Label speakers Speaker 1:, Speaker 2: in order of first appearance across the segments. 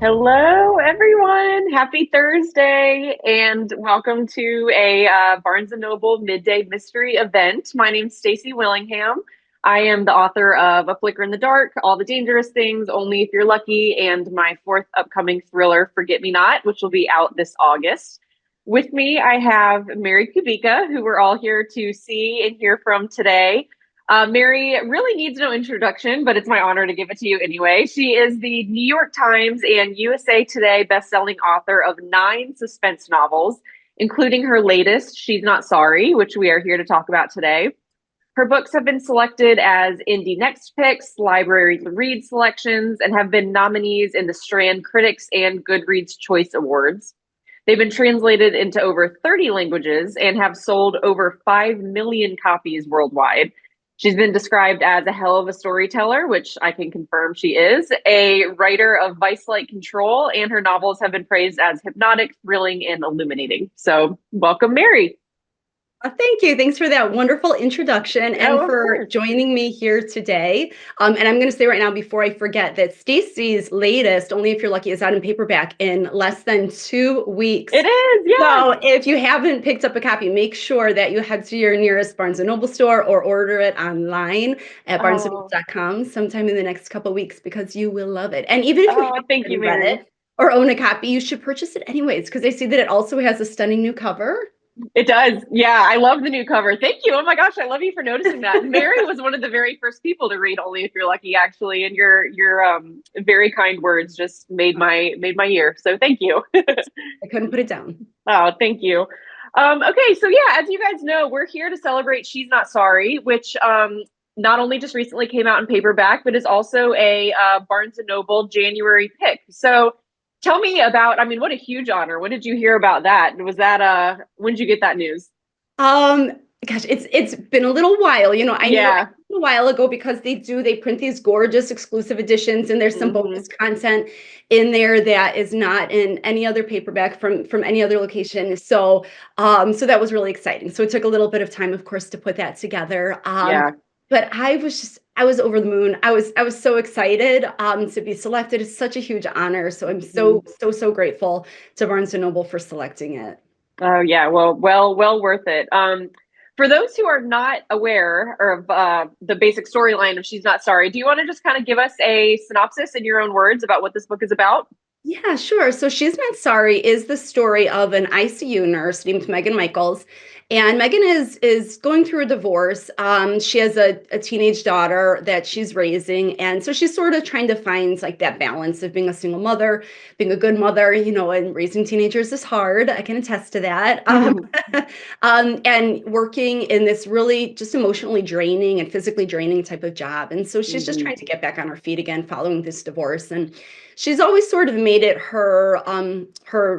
Speaker 1: Hello, everyone. Happy Thursday, and welcome to a Barnes& and Noble Midday Mystery event. My name's Stacy Willingham. I am the author of A Flicker in the Dark, All the Dangerous Things, Only If You're Lucky, and my fourth upcoming thriller, Forget Me Not, which will be out this August. With me, I have Mary Kubica, who we're all here to see and hear from today. Mary really needs no introduction, but it's my honor to give it to you anyway. She is the New York Times and USA Today bestselling author of 9 suspense novels, including her latest, She's Not Sorry, which we are here to talk about today. Her books have been selected as Indie Next Picks, Library Read selections, and have been nominees in the Strand Critics and Goodreads Choice Awards. They've been translated into over 30 languages and have sold over 5 million copies worldwide. She's been described as a hell of a storyteller, which I can confirm she is, a writer of vice-like control, and her novels have been praised as hypnotic, thrilling, and illuminating. So, welcome, Mary.
Speaker 2: Thank you. Thanks for that wonderful introduction and
Speaker 1: Oh, of
Speaker 2: for
Speaker 1: course.
Speaker 2: joining me here today. And I'm going to say right now, before I forget, that Stacy's latest, Only If You're Lucky, is out in paperback in less than 2 weeks.
Speaker 1: It is, yes.
Speaker 2: So if you haven't picked up a copy, make sure that you head to your nearest Barnes& and Noble store or order it online at
Speaker 1: Oh,
Speaker 2: barnesandnoble.com sometime in the next couple of weeks because you will love it. And even if you
Speaker 1: oh,
Speaker 2: haven't
Speaker 1: thank you,
Speaker 2: already read
Speaker 1: Mary.
Speaker 2: it or own a copy, you should purchase it anyways because I see that it also has a stunning new cover.
Speaker 1: It does. Yeah, I love the new cover. Thank you. Oh my gosh, I love you for noticing that. Mary was one of the very first people to read Only If You're Lucky, actually, and your very kind words just made my year. So thank you.
Speaker 2: I couldn't put it down.
Speaker 1: Oh, thank you. Okay, so yeah, as you guys know, we're here to celebrate She's Not Sorry, which not only just recently came out in paperback, but is also a Barnes and Noble January pick. So tell me about, I mean, what a huge honor. When did you hear about that? Was that when did you get that news?
Speaker 2: Um, Gosh, it's been a little while. I knew
Speaker 1: Yeah.
Speaker 2: a while ago because they print these gorgeous exclusive editions, and there's some
Speaker 1: Hmm.
Speaker 2: bonus content in there that is not in any other paperback from any other location. So that was really exciting. So it took a little bit of time, of course, to put that together.
Speaker 1: Yeah.
Speaker 2: But I was over the moon. I was so excited to be selected. It's such a huge honor. So I'm
Speaker 1: Mhm.
Speaker 2: so grateful to Barnes and Noble for selecting it.
Speaker 1: Oh yeah, well worth it. For those who are not aware of the basic storyline of She's Not Sorry, do you want to just kind of give us a synopsis in your own words about what this book is about?
Speaker 2: Yeah, sure. So She's Not Sorry is the story of an ICU nurse named Megan Michaels. And Megan is going through a divorce. She has a teenage daughter that she's raising. And so she's sort of trying to find like that balance of being a single mother, being a good mother, and raising teenagers is hard. I can attest to that. And working in this really just emotionally draining and physically draining type of job. And so she's just
Speaker 1: Hmm.
Speaker 2: trying to get back on her feet again following this divorce. And she's always sort of made it her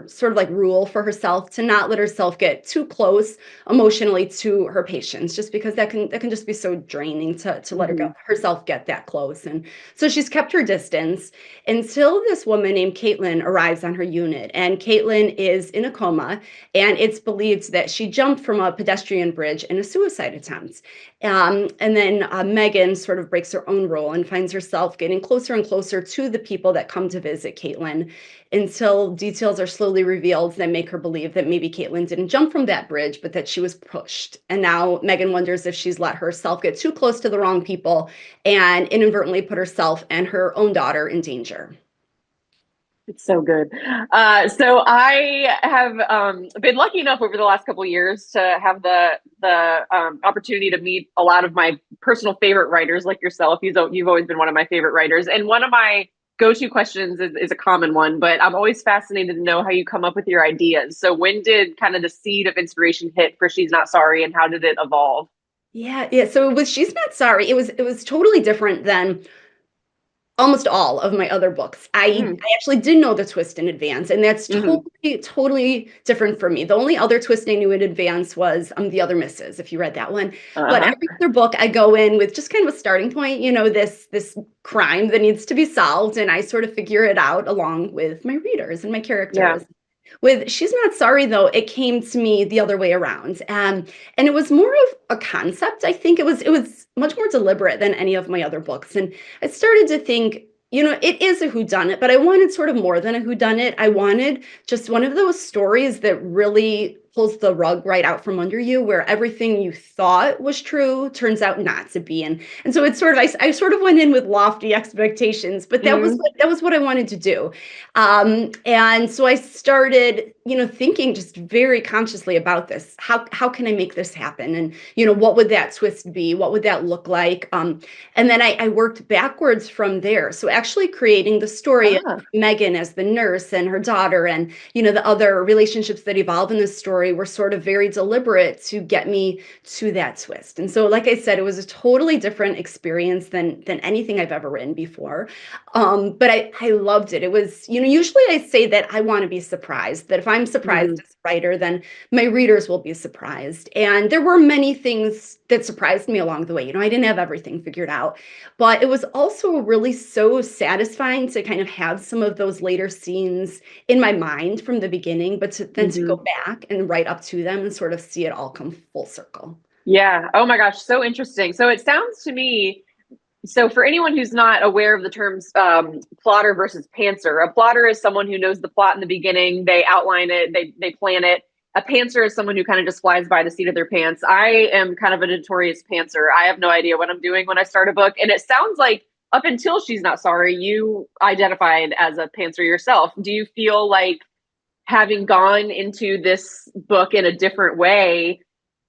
Speaker 2: sort of like rule for herself to not let herself get too close emotionally to her patients, just because that can just be so draining to let
Speaker 1: Hmm.
Speaker 2: herself get that close. And so she's kept her distance until this woman named Caitlin arrives on her unit. And Caitlin is in a coma, and it's believed that she jumped from a pedestrian bridge in a suicide attempt. And then Megan sort of breaks her own rule and finds herself getting closer and closer to the people that come to visit Caitlin until details are slowly revealed that make her believe that maybe Caitlin didn't jump from that bridge, but that she was pushed. And now Megan wonders if she's let herself get too close to the wrong people and inadvertently put herself and her own daughter in danger.
Speaker 1: It's so good. So I have been lucky enough over the last couple of years to have the opportunity to meet a lot of my personal favorite writers, like yourself. You've always been one of my favorite writers, and one of my go-to questions is a common one, but I'm always fascinated to know how you come up with your ideas. So when did kind of the seed of inspiration hit for She's Not Sorry, and how did it evolve?
Speaker 2: Yeah. So with She's Not Sorry, it was totally different than almost all of my other books. I
Speaker 1: Mm,
Speaker 2: actually didn't know the twist in advance, and that's
Speaker 1: hmm.
Speaker 2: totally different for me. The only other twist I knew in advance was The Other Misses, if you read that one. But
Speaker 1: Uh-huh.
Speaker 2: every other book I go in with just kind of a starting point, this crime that needs to be solved, and I sort of figure it out along with my readers and my
Speaker 1: Yeah.
Speaker 2: characters. With She's Not Sorry, though, it came to me the other way around. And it was more of a concept. I think it was much more deliberate than any of my other books. And I started to think, It is a whodunit, but I wanted sort of more than a whodunit. I wanted just one of those stories that really pulls the rug right out from under you, where everything you thought was true turns out not to be. And so it's sort of I sort of went in with lofty expectations, but
Speaker 1: Mm,
Speaker 2: that was what I wanted to do. And so I started, thinking just very consciously about this. How can I make this happen? And what would that twist be? What would that look like? And then I worked backwards from there. So actually creating the story of
Speaker 1: ah,
Speaker 2: Megan as the nurse and her daughter and, the other relationships that evolve in this story were sort of very deliberate to get me to that twist. And so, like I said, it was a totally different experience than anything I've ever written before. But I loved it. It was, usually I say that I want to be surprised, that if I'm surprised
Speaker 1: mhm,
Speaker 2: as a writer, then my readers will be surprised. And there were many things that surprised me along the way. I didn't have everything figured out, but it was also really so satisfying to kind of have some of those later scenes in my mind from the beginning, but then to go
Speaker 1: mhm.
Speaker 2: back and write up to them and sort of see it all come full circle.
Speaker 1: Yeah. Oh my gosh, so interesting. So it sounds to me, so for anyone who's not aware of the terms plotter versus pantser, a plotter is someone who knows the plot in the beginning, they outline it, they plan it. A pantser is someone who kind of just flies by the seat of their pants. I am kind of a notorious pantser. I have no idea what I'm doing when I start a book. And it sounds like up until She's Not Sorry, you identified as a pantser yourself. Do you feel like having gone into this book in a different way,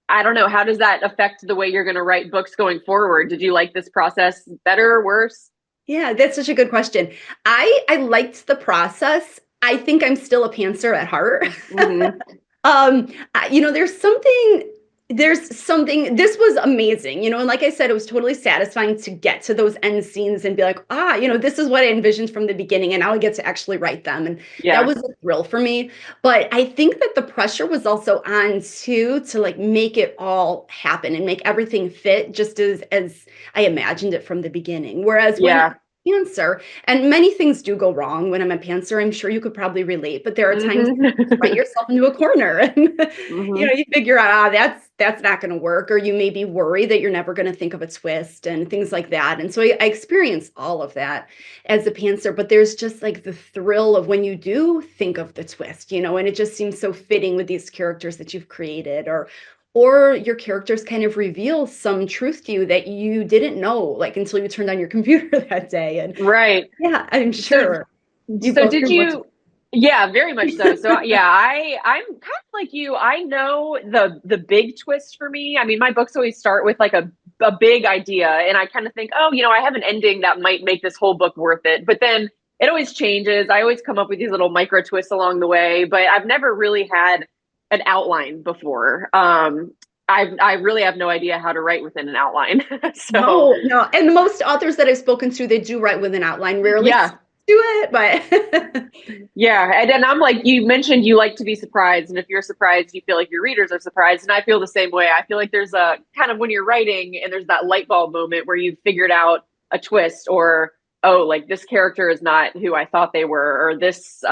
Speaker 1: I don't know, how does that affect the way you're going to write books going forward? Did you like this process better or worse?
Speaker 2: Yeah, that's such a good question. I liked the process. I think I'm still a pantser at heart.
Speaker 1: Mm-hmm.
Speaker 2: There's something this was amazing, and like I said, it was totally satisfying to get to those end scenes and be like, this is what I envisioned from the beginning, and now I get to actually write them. And that
Speaker 1: Yeah.
Speaker 2: was a thrill for me. But I think that the pressure was also on too to like make it all happen and make everything fit just as I imagined it from the beginning. Whereas when
Speaker 1: Yeah.
Speaker 2: pantser, and many things do go wrong when I'm a pantser, I'm sure you could probably relate, but there are times
Speaker 1: Mm-hmm.
Speaker 2: write yourself into a corner and
Speaker 1: Mm-hmm.
Speaker 2: you figure out that's not going to work, or you may be worried that you're never going to think of a twist and things like that. And so I experienced all of that as a pantser, but there's just like the thrill of when you do think of the twist, and it just seems so fitting with these characters that you've created, or your characters kind of reveal some truth to you that you didn't know like until you turned on your computer that day. And
Speaker 1: Right.
Speaker 2: yeah, I'm
Speaker 1: So
Speaker 2: sure you
Speaker 1: so
Speaker 2: both
Speaker 1: did
Speaker 2: can watch.
Speaker 1: you, yeah, very much so. So yeah, I'm kind of like you. I know the big twist for me. I mean, my books always start with like a big idea and I kind of think, "Oh, I have an ending that might make this whole book worth it." But then it always changes. I always come up with these little micro twists along the way, but I've never really had an outline before. I really have no idea how to write within an outline. So,
Speaker 2: No, no, and the most authors that I've spoken to, they do write with an outline, rarely
Speaker 1: yeah.
Speaker 2: stick to it, but
Speaker 1: Yeah, and then I'm like, you mentioned you like to be surprised, and if you're surprised, you feel like your readers are surprised, and I feel the same way. I feel like there's a kind of when you're writing, and there's that light bulb moment where you've figured out a twist, or oh, like this character is not who I thought they were, or this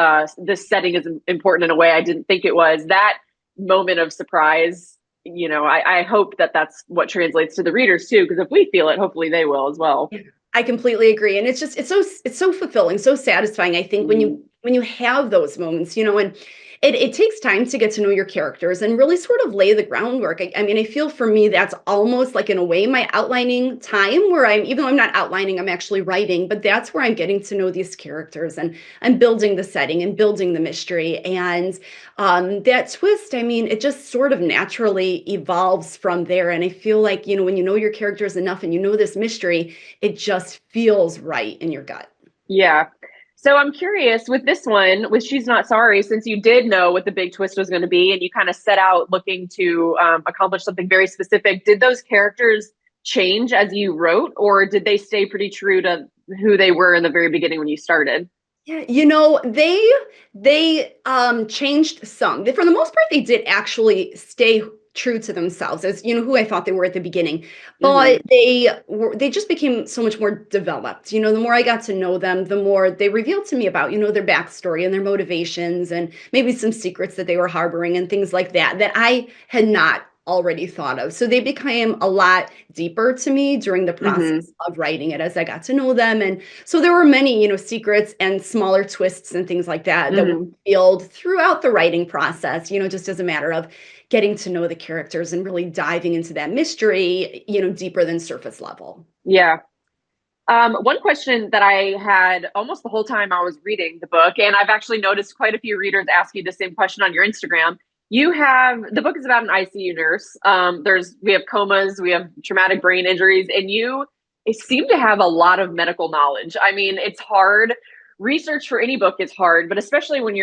Speaker 1: setting is important in a way I didn't think it was. That moment of surprise, I hope that that's what translates to the readers too, because if we feel it, hopefully they will as well.
Speaker 2: I completely agree, and it's so fulfilling, so satisfying, I think, when
Speaker 1: Mm,
Speaker 2: you have those moments, and it takes time to get to know your characters and really sort of lay the groundwork. I mean, I feel for me that's almost like in a way my outlining time, where even though I'm not outlining, I'm actually writing, but that's where I'm getting to know these characters and I'm building the setting and building the mystery. And that twist, I mean, it just sort of naturally evolves from there. And I feel like, when you know your characters enough and you know this mystery, it just feels right in your gut.
Speaker 1: yeah. So I'm curious with this one, with She's Not Sorry, since you did know what the big twist was going to be and you kind of set out looking to accomplish something very specific, did those characters change as you wrote, or did they stay pretty true to who they were in the very beginning when you started?
Speaker 2: Yeah, they changed some. For the most part, they did actually stay true to themselves as who I thought they were at the beginning.
Speaker 1: Hmm.
Speaker 2: But they just became so much more developed. The more I got to know them, the more they revealed to me about, their backstory and their motivations and maybe some secrets that they were harboring and things like that that I had not already thought of. So they became a lot deeper to me during the
Speaker 1: Hmm.
Speaker 2: process of writing it as I got to know them. And so there were many, secrets and smaller twists and things like that that were
Speaker 1: Hmm.
Speaker 2: revealed throughout the writing process, just as a matter of getting to know the characters and really diving into that mystery, deeper than surface level.
Speaker 1: Yeah. One question that I had almost the whole time I was reading the book, and I've actually noticed quite a few readers ask you the same question on your Instagram. You have the book is about an ICU nurse. We have comas, we have traumatic brain injuries, and you seem to have a lot of medical knowledge. I mean, it's hard. Research for any book is hard, but especially when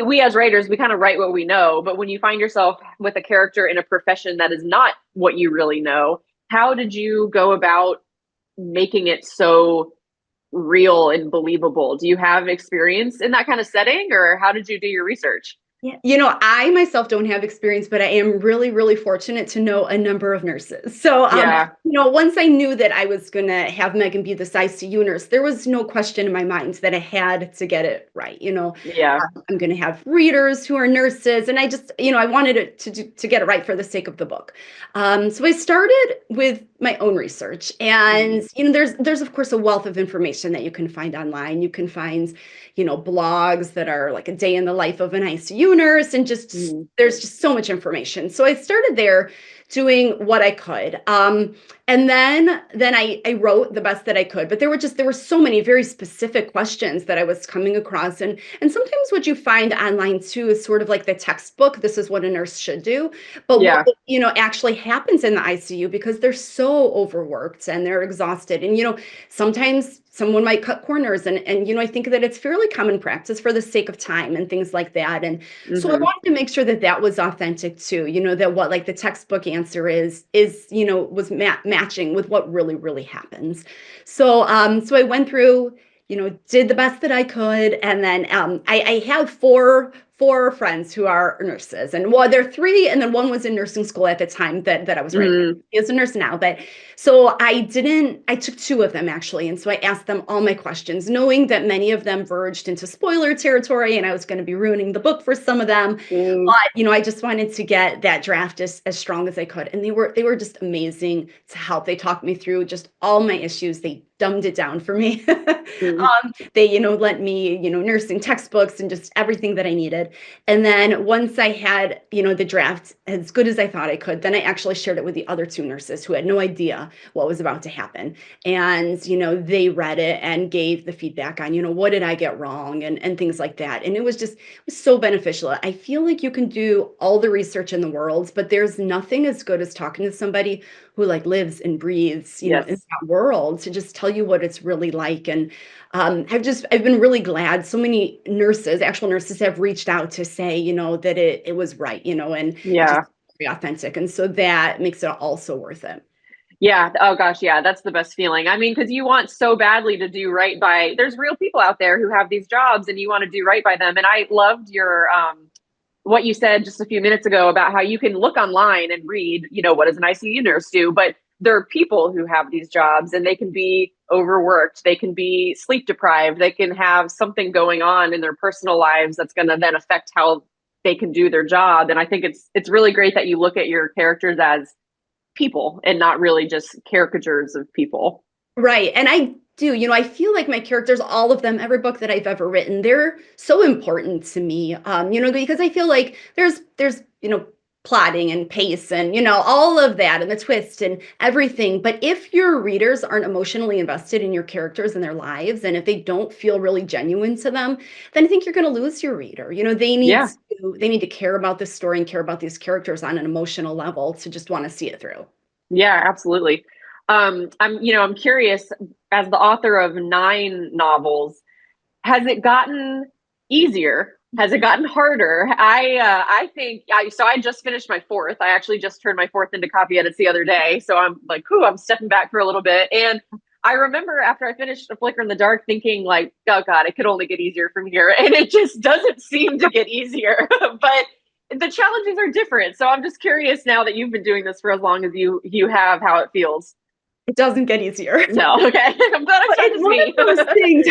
Speaker 1: we as writers, we kind of write what we know. But when you find yourself with a character in a profession that is not what you really know, how did you go about making it so real and believable? Do you have experience in that kind of setting, or how did you do your research?
Speaker 2: Yeah. I myself don't have experience, but I am really, really fortunate to know a number of nurses. So,
Speaker 1: Yeah,
Speaker 2: once I knew that I was going to have Megan be this ICU nurse, there was no question in my mind that I had to get it right.
Speaker 1: yeah.
Speaker 2: I'm going to have readers who are nurses, and I just, I wanted it to get it right for the sake of the book. So I started with my own research,
Speaker 1: Mhm.
Speaker 2: and there's of course a wealth of information that you can find online. You can find blogs that are like a day in the life of an ICU nurse, and just
Speaker 1: Mhm.
Speaker 2: there's just so much information. So I started there doing what I could. And then I wrote the best that I could, but there were so many very specific questions that I was coming across. And sometimes what you find online too is sort of like the textbook, this is what a nurse should do. But what
Speaker 1: Yeah.
Speaker 2: actually happens in the ICU, because they're so overworked and they're exhausted. And sometimes someone might cut corners, and I think that it's fairly common practice for the sake of time and things like that. And so I
Speaker 1: Hmm.
Speaker 2: wanted to make sure that that was authentic too, that what like the textbook answer is was matching with what really happens. So I went through, did the best that I could. And then I have four friends who are nurses, and well, there are three, and then one was in nursing school at the time that I was writing.
Speaker 1: Hmm.
Speaker 2: He is a nurse now, but so I took two of them actually. And so I asked them all my questions, knowing that many of them verged into spoiler territory and I was going to be ruining the book for some of them.
Speaker 1: Mm.
Speaker 2: But, I just wanted to get that draft as strong as I could. And they were just amazing to help. They talked me through just all my issues. They dumbed it down for me.
Speaker 1: Mm.
Speaker 2: They, lent me, nursing textbooks and just everything that I needed. And then once I had, the draft as good as I thought I could, then I actually shared it with the other two nurses who had no idea what was about to happen. And, they read it and gave the feedback on, what did I get wrong, and things like that. And it was so beneficial. I feel like you can do all the research in the world, but there's nothing as good as talking to somebody who like lives and breathes, in
Speaker 1: Yes.
Speaker 2: that world, to just tell you what it's really like. And I've been really glad so many nurses, actual nurses, have reached out to say, that it was right, and it just
Speaker 1: Yeah.
Speaker 2: very authentic. And so that makes it also worth it.
Speaker 1: Yeah. Oh gosh, yeah, that's the best feeling. I mean, because you want so badly to do right by there's real people out there who have these jobs and you want to do right by them. And I loved your what you said just a few minutes ago about how you can look online and read, what does an ICU nurse do? But there are people who have these jobs and they can be overworked, they can be sleep deprived, they can have something going on in their personal lives that's going to then affect how they can do their job. And I think it's really great that you look at your characters as people and not really just caricatures of people.
Speaker 2: Right. And I do, I feel like my characters, all of them, every book that I've ever written, they're so important to me. Because I feel like there's, plotting and pace and, all of that and the twist and everything. But if your readers aren't emotionally invested in your characters and their lives, and if they don't feel really genuine to them, then I think you're going to lose your reader.
Speaker 1: Yeah.
Speaker 2: They need to care about this story and care about these characters on an emotional level to just want to see it through.
Speaker 1: Yeah, absolutely. I'm curious, as the author of 9 novels, has it gotten easier? Has it gotten harder? I just finished my fourth. I actually just turned my fourth into copy edits the other day. So I'm like, "Ooh, I'm stepping back for a little bit." And I remember after I finished A Flicker in the Dark thinking like, "Oh God, it could only get easier from here." And it just doesn't seem to get easier. But the challenges are different. So I'm just curious now that you've been doing this for as long as you have, how it feels.
Speaker 2: It doesn't get easier.
Speaker 1: No. Okay. I'm glad it's not
Speaker 2: It's
Speaker 1: just
Speaker 2: one
Speaker 1: me.
Speaker 2: of those things.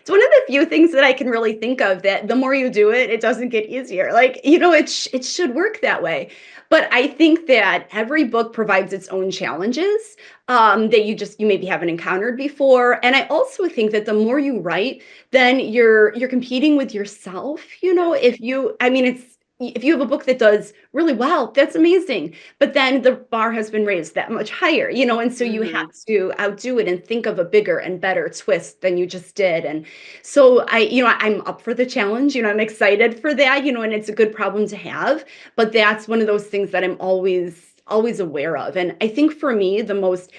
Speaker 2: It's one of the few things that I can really think of that the more you do it, it doesn't get easier. Like, it should work that way. But I think that every book provides its own challenges that you maybe haven't encountered before. And I also think that the more you write, then you're competing with yourself. I mean, if you have a book that does really well, that's amazing. But then the bar has been raised that much higher, and so you have
Speaker 1: Hmm.
Speaker 2: to outdo it and think of a bigger and better twist than you just did. And so I'm up for the challenge, I'm excited for that, and it's a good problem to have. But that's one of those things that I'm always aware of. And I think for me, the most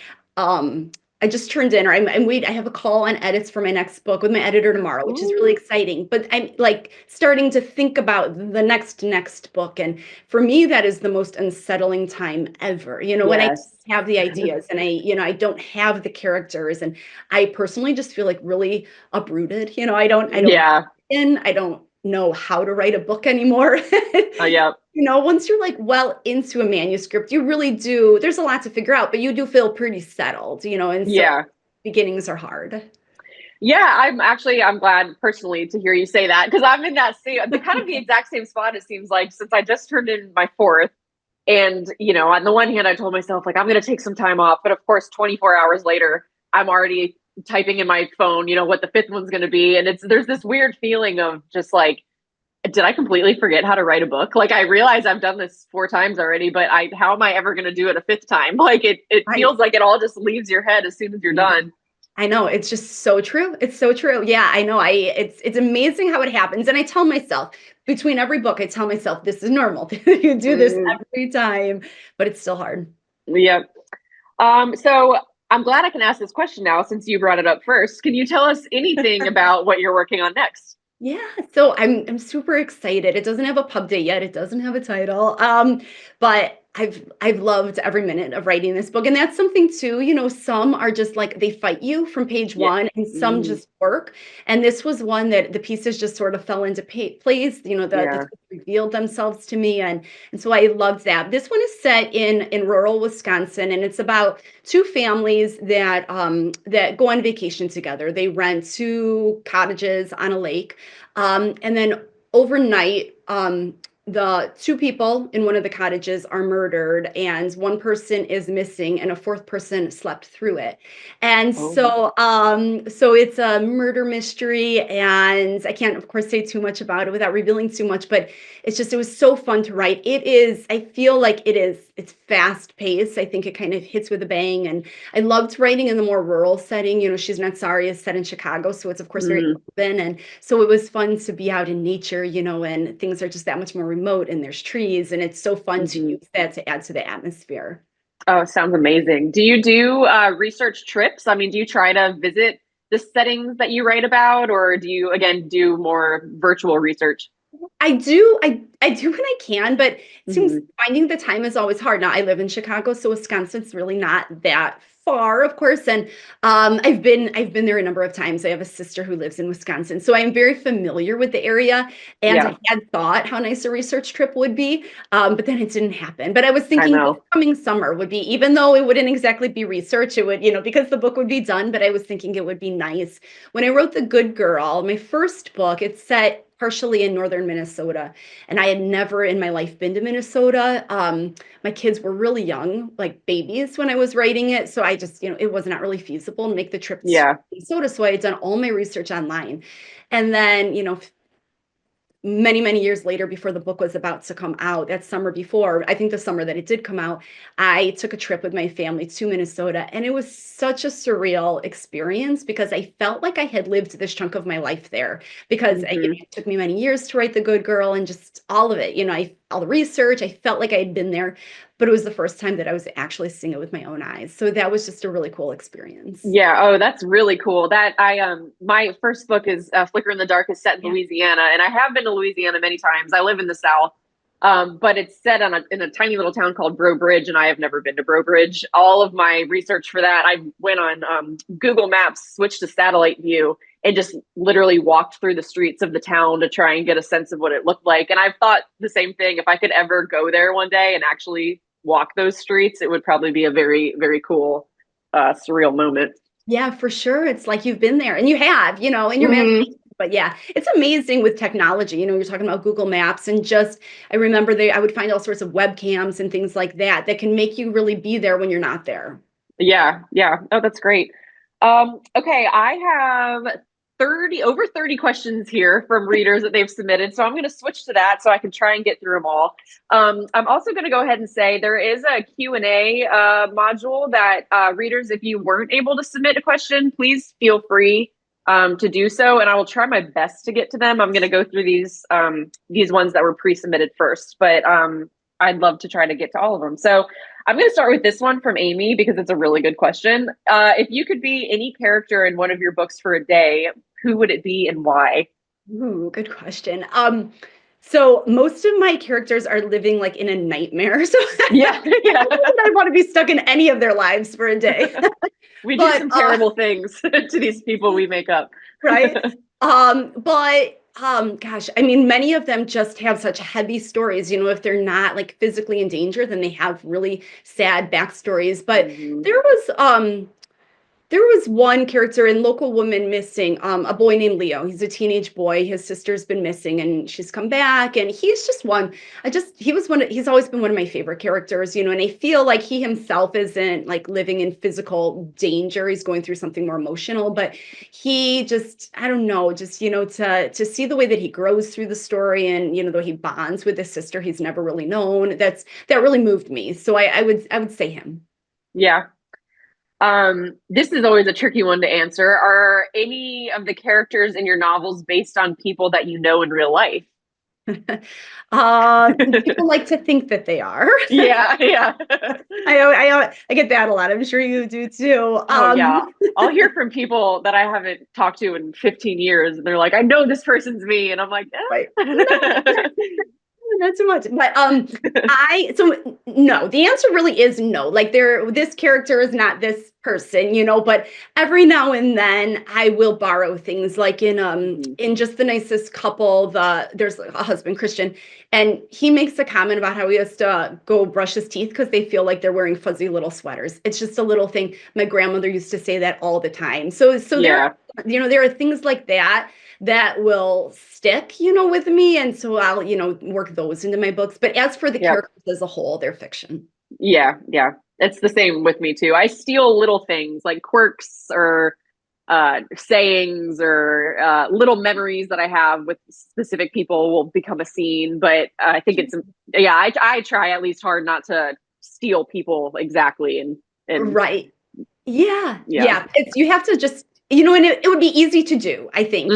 Speaker 2: I just turned in, or I have a call on edits for my next book with my editor tomorrow, which is really
Speaker 1: Ooh.
Speaker 2: exciting. But I'm like starting to think about the next book, and for me, that is the most unsettling time ever. When I
Speaker 1: Yes.
Speaker 2: have the ideas and I don't have the characters, and I personally just feel like really uprooted.
Speaker 1: Yeah.
Speaker 2: I don't know how to write a book anymore.
Speaker 1: Oh, yeah.
Speaker 2: Once you're like well into a manuscript, you really do. There's a lot to figure out, but you do feel pretty settled, and so
Speaker 1: Yeah.
Speaker 2: beginnings are hard.
Speaker 1: Yeah, I'm glad personally to hear you say that because I'm in that same the kind of the exact same spot it seems like since I just turned in my fourth. And, on the one hand, I told myself, like, I'm going to take some time off. But of course, 24 hours later, I'm already typing in my phone, what the fifth one's going to be. And there's this weird feeling of just like, did I completely forget how to write a book? Like, I realize I've done this four times already, but how am I ever going to do it a fifth time? Like, it
Speaker 2: Right.
Speaker 1: feels like it all just leaves your head as soon as you're
Speaker 2: Yeah.
Speaker 1: done.
Speaker 2: I know, it's just so true. It's so true. Yeah, I know. It's amazing how it happens. And I tell myself, between every book, I tell myself this is normal. You do this
Speaker 1: Mm,
Speaker 2: every time, but it's still hard.
Speaker 1: yeah. So I'm glad I can ask this question now since you brought it up first. Can you tell us anything about what you're working on next?
Speaker 2: Yeah, so I'm super excited. It doesn't have a pub date yet. It doesn't have a title. But I've loved every minute of writing this book. And that's something too, some are just like they fight you from page
Speaker 1: Yeah.
Speaker 2: one and some
Speaker 1: Mm,
Speaker 2: just work. And this was one that the pieces just sort of fell into place, the
Speaker 1: yeah.
Speaker 2: twists revealed themselves to me. And so I loved that. This one is set in rural Wisconsin, and it's about two families that go on vacation together. They rent two cottages on a lake. And then overnight, the two people in one of the cottages are murdered, and one person is missing, and a fourth person slept through it. And
Speaker 1: Oh.
Speaker 2: so it's a murder mystery, and I can't, of course, say too much about it without revealing too much. But it was so fun to write. It is. I feel like it's fast paced. I think it kind of hits with a bang, and I loved writing in the more rural setting. She's not sorry is set in Chicago, so it's of course very
Speaker 1: Mm,
Speaker 2: urban, and so it was fun to be out in nature, and things are just that much more remote, and there's trees, and it's so fun to
Speaker 1: mhm.
Speaker 2: use that to add to the atmosphere.
Speaker 1: Oh, sounds amazing. Do you do research trips? I mean, do you try to visit the settings that you write about, or do you again do more virtual research?
Speaker 2: I do when I can, but it seems
Speaker 1: Hmm.
Speaker 2: finding the time is always hard. Now I live in Chicago, so Wisconsin's really not that far, of course. And I've been there a number of times. I have a sister who lives in Wisconsin, so I'm very familiar with the area. And
Speaker 1: Yeah,
Speaker 2: I had thought how nice a research trip would be, but then it didn't happen. But I was
Speaker 1: I
Speaker 2: thinking this
Speaker 1: know.
Speaker 2: coming summer would be, even though it wouldn't exactly be research, it would, because the book would be done. But I was thinking it would be nice when I wrote The Good Girl, my first book. It's set partially in northern Minnesota, and I had never in my life been to Minnesota. My kids were really young, like babies, when I was writing it, so I just, it was not really feasible to make the trip to
Speaker 1: Yeah.
Speaker 2: Minnesota. So I had done all my research online, and then many many years later, before the book was about to come out, that summer before, I think the summer that it did come out, I took a trip with my family to Minnesota, and it was such a surreal experience because I felt like I had lived this chunk of my life there, because
Speaker 1: Hmm.
Speaker 2: it took me many years to write The Good Girl, and just all of it, all the research, I felt like I had been there, but it was the first time that I was actually seeing it with my own eyes, so that was just a really cool experience.
Speaker 1: Yeah. Oh, that's really cool. That my first book is Flicker in the Dark is set in
Speaker 2: Yeah.
Speaker 1: Louisiana, and I have been to Louisiana many times. I live in the South. But it's set on in a tiny little town called Breaux Bridge, and I have never been to Breaux Bridge. All of my research for that, I went on Google Maps, switched to satellite view, and just literally walked through the streets of the town to try and get a sense of what it looked like. And I've thought the same thing. If I could ever go there one day and actually walk those streets, it would probably be a very, very cool surreal moment.
Speaker 2: Yeah, for sure. It's like you've been there and you have, in your
Speaker 1: Hmm.
Speaker 2: imagination. But yeah, it's amazing with technology. You're talking about Google Maps and just, I remember I would find all sorts of webcams and things like that that can make you really be there when you're not there.
Speaker 1: Yeah, yeah. Oh, that's great. Okay, I have 30 questions here from readers that they've submitted. So I'm going to switch to that so I can try and get through them all. I'm also going to go ahead and say there is a Q&A module that readers, if you weren't able to submit a question, please feel free to do so, and I will try my best to get to them. I'm going to go through these ones that were pre-submitted first, but I'd love to try to get to all of them. So I'm going to start with this one from Amy because it's a really good question. If you could be any character in one of your books for a day, who would it be and why?
Speaker 2: Ooh, good question. So most of my characters are living like in a nightmare. So
Speaker 1: Yeah, yeah.
Speaker 2: I want to be stuck in any of their lives for a day.
Speaker 1: We do
Speaker 2: But
Speaker 1: some terrible things to these people we make up.
Speaker 2: right. Gosh, I mean, many of them just have such heavy stories. If they're not like physically in danger, then they have really sad backstories. But
Speaker 1: Hmm.
Speaker 2: there was um there was one character in Local Woman Missing, a boy named Leo. He's a teenage boy. His sister's been missing and she's come back. And he's just one. He's always been one of my favorite characters, and I feel like he himself isn't like living in physical danger. He's going through something more emotional, but he just, I don't know, just, to see the way that he grows through the story and, though he bonds with his sister he's never really known, that really moved me. So I would say him.
Speaker 1: Yeah. This is always a tricky one to answer. Are any of the characters in your novels based on people that you know in real life?
Speaker 2: People like to think that they are.
Speaker 1: Yeah, yeah.
Speaker 2: I get that a lot. I'm sure you do too.
Speaker 1: Oh yeah. I'll hear from people that I haven't talked to in 15 years and they're like, I know this person's me. And I'm like,
Speaker 2: Right.
Speaker 1: eh.
Speaker 2: Not too much. But I so no, the answer really is no. Like this character is not this person, but every now and then I will borrow things like
Speaker 1: Mhm.
Speaker 2: in Just the Nicest Couple, there's a husband, Christian, and he makes a comment about how he has to go brush his teeth because they feel like they're wearing fuzzy little sweaters. It's just a little thing. My grandmother used to say that all the time. So
Speaker 1: Yeah.
Speaker 2: there are things like that will stick, with me. And so I'll, work those into my books. But as for the
Speaker 1: Yeah.
Speaker 2: characters as a whole, they're fiction.
Speaker 1: Yeah. Yeah. It's the same with me too. I steal little things like quirks or sayings or little memories that I have with specific people will become a scene. But I think yeah, I try at least hard not to steal people exactly. And
Speaker 2: Right. Yeah.
Speaker 1: yeah.
Speaker 2: Yeah. You have to just, and it would be easy to do, I think,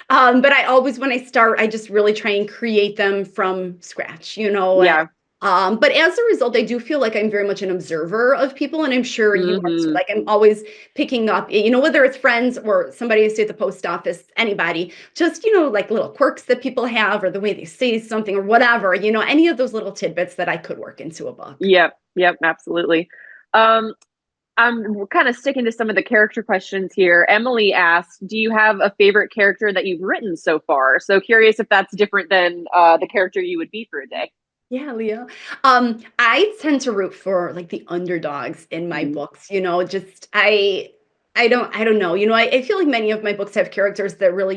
Speaker 1: Hmm.
Speaker 2: But I always, when I start, I just really try and create them from scratch,
Speaker 1: Yeah.
Speaker 2: but as a result, I do feel like I'm very much an observer of people, and I'm sure you are too.
Speaker 1: Hmm.
Speaker 2: Like I'm always picking up, whether it's friends or somebody I see at the post office, anybody, just, like little quirks that people have or the way they say something or whatever, any of those little tidbits that I could work into a book.
Speaker 1: Yep. Yep. Absolutely. Um, I'm kind of sticking to some of the character questions here. Emily asked, do you have a favorite character that you've written so far? So curious if that's different than the character you would be for a day.
Speaker 2: Yeah, Leo. I tend to root for like the underdogs in my
Speaker 1: Mhm.
Speaker 2: books, just I don't know. I feel like many of my books have characters that really,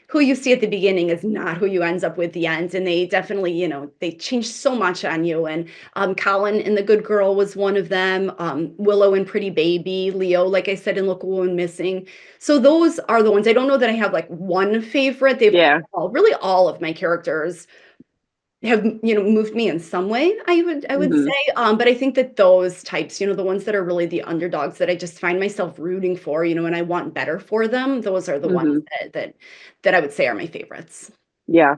Speaker 2: who you see at the beginning is not who you ends up with the end. And they definitely, they change so much on you. And Colin in The Good Girl was one of them. Willow in Pretty Baby, Leo, like I said, in Local Woman Missing. So those are the ones. I don't know that I have like one favorite.
Speaker 1: Yeah.
Speaker 2: Really all of my characters have moved me in some way, I would
Speaker 1: Hmm.
Speaker 2: say, but I think that those types, the ones that are really the underdogs that I just find myself rooting for, and I want better for them, those are the ones
Speaker 1: Hmm.
Speaker 2: that I would say are my favorites.
Speaker 1: Yeah.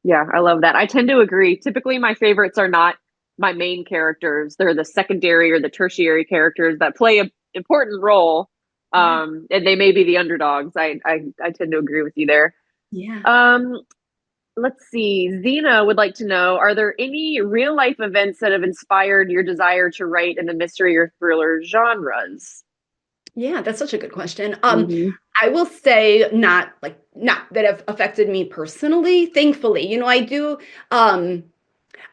Speaker 1: Yeah. I love that. I tend to agree. Typically, my favorites are not my main characters. They're the secondary or the tertiary characters that play an important role.
Speaker 2: Yeah,
Speaker 1: And they may be the underdogs. I tend to agree with you there.
Speaker 2: yeah.
Speaker 1: Um, let's see. Zena would like to know, are there any real life events that have inspired your desire to write in the mystery or thriller genres?
Speaker 2: Yeah, that's such a good question.
Speaker 1: Hmm.
Speaker 2: I will say not that have affected me personally, thankfully. I do, um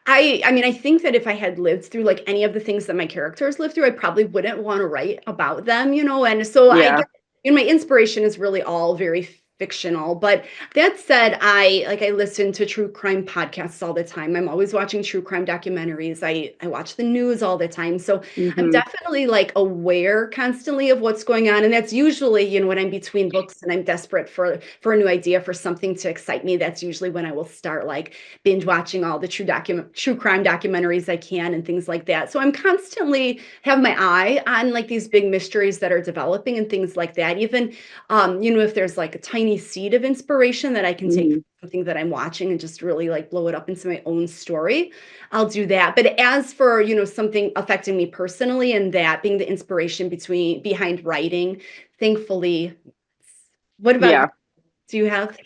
Speaker 2: I mean, I think that if I had lived through like any of the things that my characters lived through, I probably wouldn't want to write about them, and so I
Speaker 1: Yeah.
Speaker 2: guess my inspiration is really all very fictional. But that said, I listen to true crime podcasts all the time. I'm always watching true crime documentaries. I watch the news all the time. So I'm
Speaker 1: Hmm.
Speaker 2: definitely like aware constantly of what's going on. And that's usually, when I'm between books and I'm desperate for a new idea, for something to excite me. That's usually when I will start like binge watching all the true crime documentaries I can and things like that. So I'm constantly have my eye on like these big mysteries that are developing and things like that. Even if there's like a tiny seed of inspiration that I can take
Speaker 1: Hmm.
Speaker 2: from something that I'm watching and just really like blow it up into my own story, I'll do that. But as for, something affecting me personally and that being the inspiration behind writing, thankfully, what about you?
Speaker 1: Yeah.
Speaker 2: Do you have?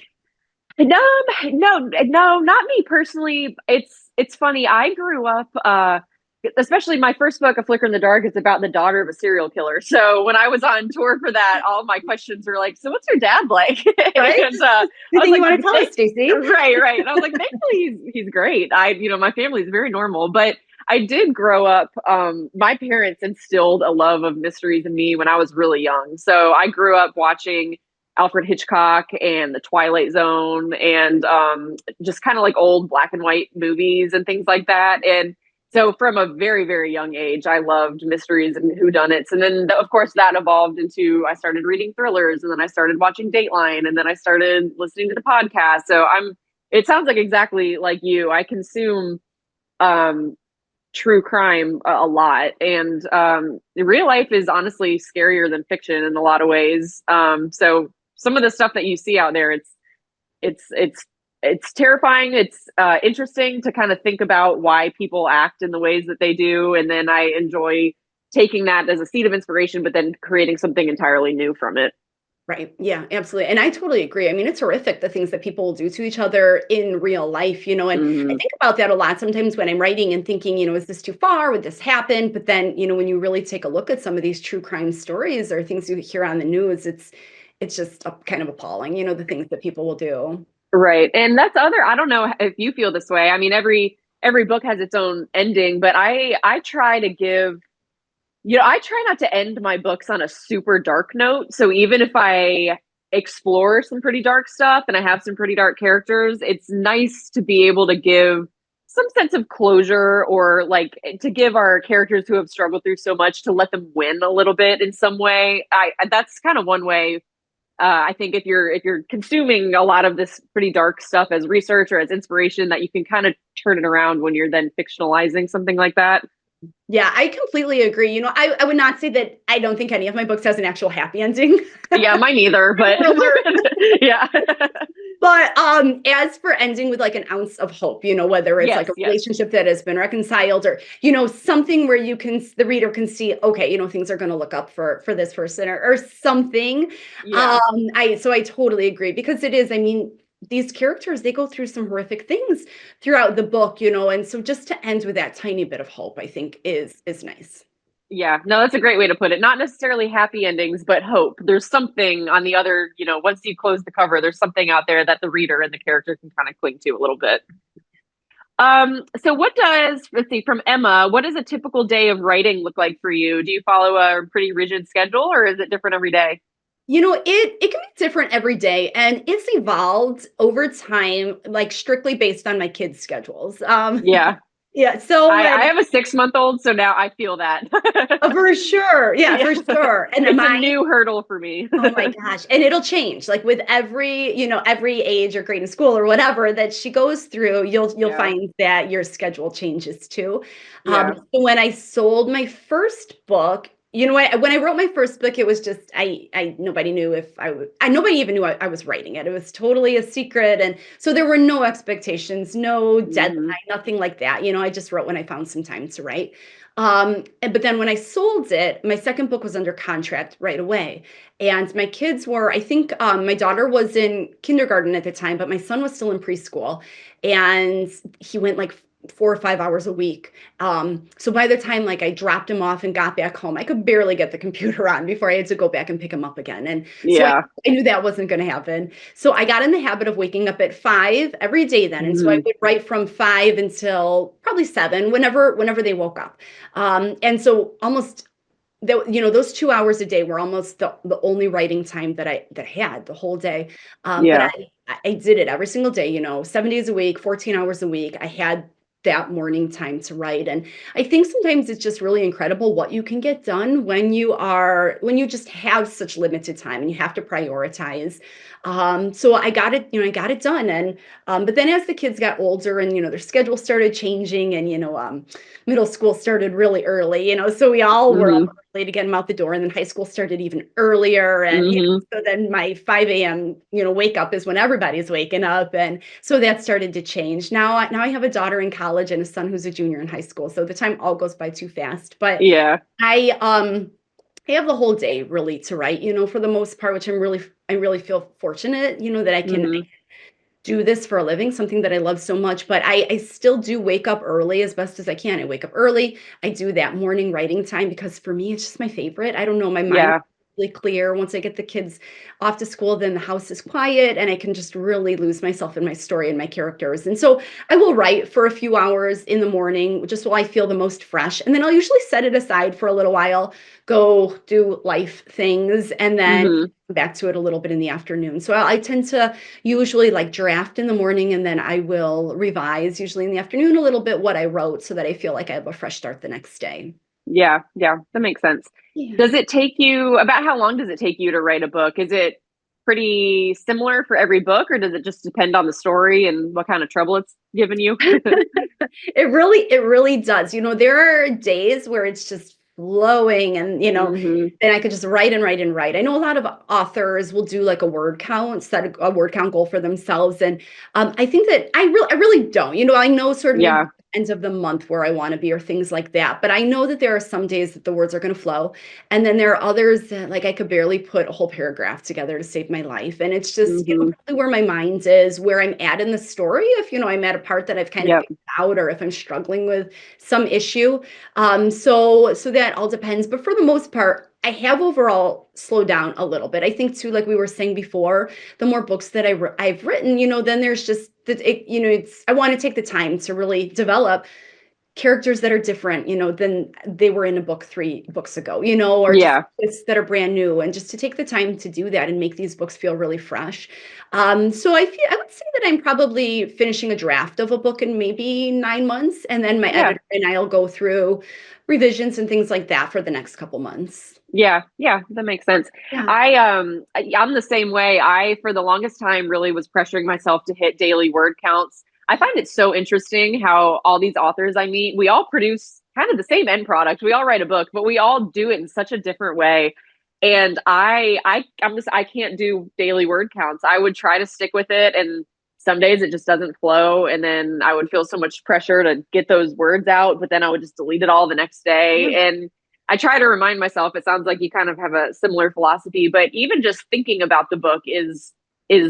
Speaker 1: No, no, not me personally. It's funny. I grew up, especially my first book, A Flicker in the Dark, is about the daughter of a serial killer. So when I was on tour for that, all my questions were like, "So what's your dad like?"
Speaker 2: Right?
Speaker 1: And I
Speaker 2: Good
Speaker 1: was
Speaker 2: thing you
Speaker 1: like,
Speaker 2: want to tell us, Stacey.
Speaker 1: Right, right." And I was like, "Thankfully, he's great." My family is very normal, but I did grow up. My parents instilled a love of mysteries in me when I was really young. So I grew up watching Alfred Hitchcock and The Twilight Zone and just kind of like old black and white movies and things like that. And so from a very, very young age, I loved mysteries and whodunits. And then, of course, that evolved into I started reading thrillers and then I started watching Dateline and then I started listening to the podcast. It sounds like exactly like you. I consume um, true crime a lot. And real life is honestly scarier than fiction in a lot of ways. So some of the stuff that you see out there, it's it's it's terrifying. It's interesting to kind of think about why people act in the ways that they do, and then I enjoy taking that as a seed of inspiration, but then creating something entirely new from it.
Speaker 2: Right. Yeah, absolutely. And I totally agree. I mean, it's horrific the things that people will do to each other in real life, and I
Speaker 1: Hmm.
Speaker 2: think about that a lot sometimes when I'm writing and thinking, is this too far? Would this happen? But then, when you really take a look at some of these true crime stories or things you hear on the news, it's just kind of appalling, the things that people will do.
Speaker 1: Right, and that's other. I don't know if you feel this way. I mean, every book has its own ending, but I try to give I try not to end my books on a super dark note. So even if I explore some pretty dark stuff and I have some pretty dark characters, it's nice to be able to give some sense of closure or like to give our characters who have struggled through so much to let them win a little bit in some way. I That's kind of one way. I think if you're consuming a lot of this pretty dark stuff as research or as inspiration, that you can kind of turn it around when you're then fictionalizing something like that.
Speaker 2: Yeah, I completely agree. I would not say that I don't think any of my books has an actual happy ending.
Speaker 1: Yeah, mine either, but
Speaker 2: Spoiler alert.
Speaker 1: yeah.
Speaker 2: But as for ending with like an ounce of hope, whether it's
Speaker 1: Yes,
Speaker 2: like a
Speaker 1: yes.
Speaker 2: relationship that has been reconciled or, something where the reader can see, okay, things are going to look up for this person or something.
Speaker 1: Yeah.
Speaker 2: I totally agree because it is, I mean, these characters, they go through some horrific things throughout the book, and so just to end with that tiny bit of hope, I think is nice.
Speaker 1: Yeah. No, that's a great way to put it. Not necessarily happy endings, but hope. There's something on the other, once you close the cover, there's something out there that the reader and the character can kind of cling to a little bit. So let's see, from Emma, what does a typical day of writing look like for you? Do you follow a pretty rigid schedule or is it different every day?
Speaker 2: It can be different every day, and it's evolved over time, like strictly based on my kids' schedules.
Speaker 1: Yeah.
Speaker 2: Yeah, so
Speaker 1: I
Speaker 2: when
Speaker 1: have a 6 month old, so now I feel that.
Speaker 2: for sure, yeah,
Speaker 1: Yeah.
Speaker 2: for sure, and
Speaker 1: It's a
Speaker 2: my
Speaker 1: new hurdle for me.
Speaker 2: oh my gosh, and it'll change, like, with every age or grade in school or whatever that she goes through, you'll
Speaker 1: Yeah.
Speaker 2: find that your schedule changes too.
Speaker 1: Yeah.
Speaker 2: So when I sold my first book, when I wrote my first book, it was just I nobody knew if nobody even knew I was writing it. It was totally a secret, and so there were no expectations, no deadline,
Speaker 1: Hmm.
Speaker 2: nothing like that. I just wrote when I found some time to write. But then when I sold it, my second book was under contract right away. And my kids were, I think, my daughter was in kindergarten at the time, but my son was still in preschool. And he went like 4 or 5 hours a week. So by the time like I dropped him off and got back home, I could barely get the computer on before I had to go back and pick him up again. And so
Speaker 1: Yeah.
Speaker 2: I knew that wasn't going to happen. So I got in the habit of waking up at 5 every day then. And so I
Speaker 1: Hmm.
Speaker 2: would write from 5 until probably 7, whenever they woke up. And so almost those 2 hours a day were almost the only writing time that I had the whole day. But
Speaker 1: Yeah.
Speaker 2: I did it every single day, 7 days a week, 14 hours a week. I had that morning time to write. And I think sometimes it's just really incredible what you can get done when you just have such limited time and you have to prioritize. So I got it done. And but then as the kids got older and their schedule started changing and middle school started really early, so we all were up
Speaker 1: Hmm.
Speaker 2: early to get them out the door. And then high school started even earlier. And
Speaker 1: Hmm.
Speaker 2: so then my 5 a.m., wake up is when everybody's waking up. And so that started to change. Now I have a daughter in college and a son who's a junior in high school. So the time all goes by too fast. But
Speaker 1: Yeah.
Speaker 2: I have the whole day really to write, for the most part, which I really feel fortunate, that I can
Speaker 1: Hmm.
Speaker 2: do this for a living, something that I love so much. But I still do wake up early as best as I can. I wake up early. I do that morning writing time because for me, it's just my favorite. I don't know, my mind is
Speaker 1: Yeah.
Speaker 2: really clear. Once I get the kids off to school, then the house is quiet and I can just really lose myself in my story and my characters. And so I will write for a few hours in the morning, just while I feel the most fresh. And then I'll usually set it aside for a little while, go do life things, and then
Speaker 1: Hmm.
Speaker 2: come back to it a little bit in the afternoon. So I tend to usually like draft in the morning and then I will revise usually in the afternoon a little bit what I wrote so that I feel like I have a fresh start the next day.
Speaker 1: Yeah. Yeah. That makes sense.
Speaker 2: Yeah.
Speaker 1: Does it take you about how long does it take you to write a book? Is it pretty similar for every book, or does it just depend on the story and what kind of trouble it's given you?
Speaker 2: It really does. There are days where it's just flowing and,
Speaker 1: Hmm.
Speaker 2: then I could just write and write and write. I know a lot of authors will do like a word count, set a word count goal for themselves. And I think that I really don't. I know sort of maybe
Speaker 1: Yeah.
Speaker 2: ends of the month where I want to be or things like that. But I know that there are some days that the words are going to flow. And then there are others that like I could barely put a whole paragraph together to save my life. And it's just,
Speaker 1: Hmm.
Speaker 2: probably where my mind is, where I'm at in the story. If, I'm at a part that I've kind of
Speaker 1: Yep.
Speaker 2: figured out or if I'm struggling with some issue. So that all depends. But for the most part, I have overall slowed down a little bit. I think too, like we were saying before, the more books that I've written, then there's just that it's I want to take the time to really develop characters that are different, than they were in a book 3 books ago, or just
Speaker 1: Yeah.
Speaker 2: twists that are brand new, and just to take the time to do that and make these books feel really fresh. So I would say that I'm probably finishing a draft of a book in maybe 9 months, and then my
Speaker 1: Yeah.
Speaker 2: editor and I'll go through revisions and things like that for the next couple months.
Speaker 1: Yeah, yeah, that makes sense.
Speaker 2: Yeah.
Speaker 1: I'm the same way. I for the longest time really was pressuring myself to hit daily word counts. I find it so interesting how all these authors I meet, we all produce kind of the same end product. We all write a book, but we all do it in such a different way. And I can't do daily word counts. I would try to stick with it, and some days it just doesn't flow, and then I would feel so much pressure to get those words out, but then I would just delete it all the next day.
Speaker 2: Yeah.
Speaker 1: And I try to remind myself, it sounds like you kind of have a similar philosophy, but even just thinking about the book is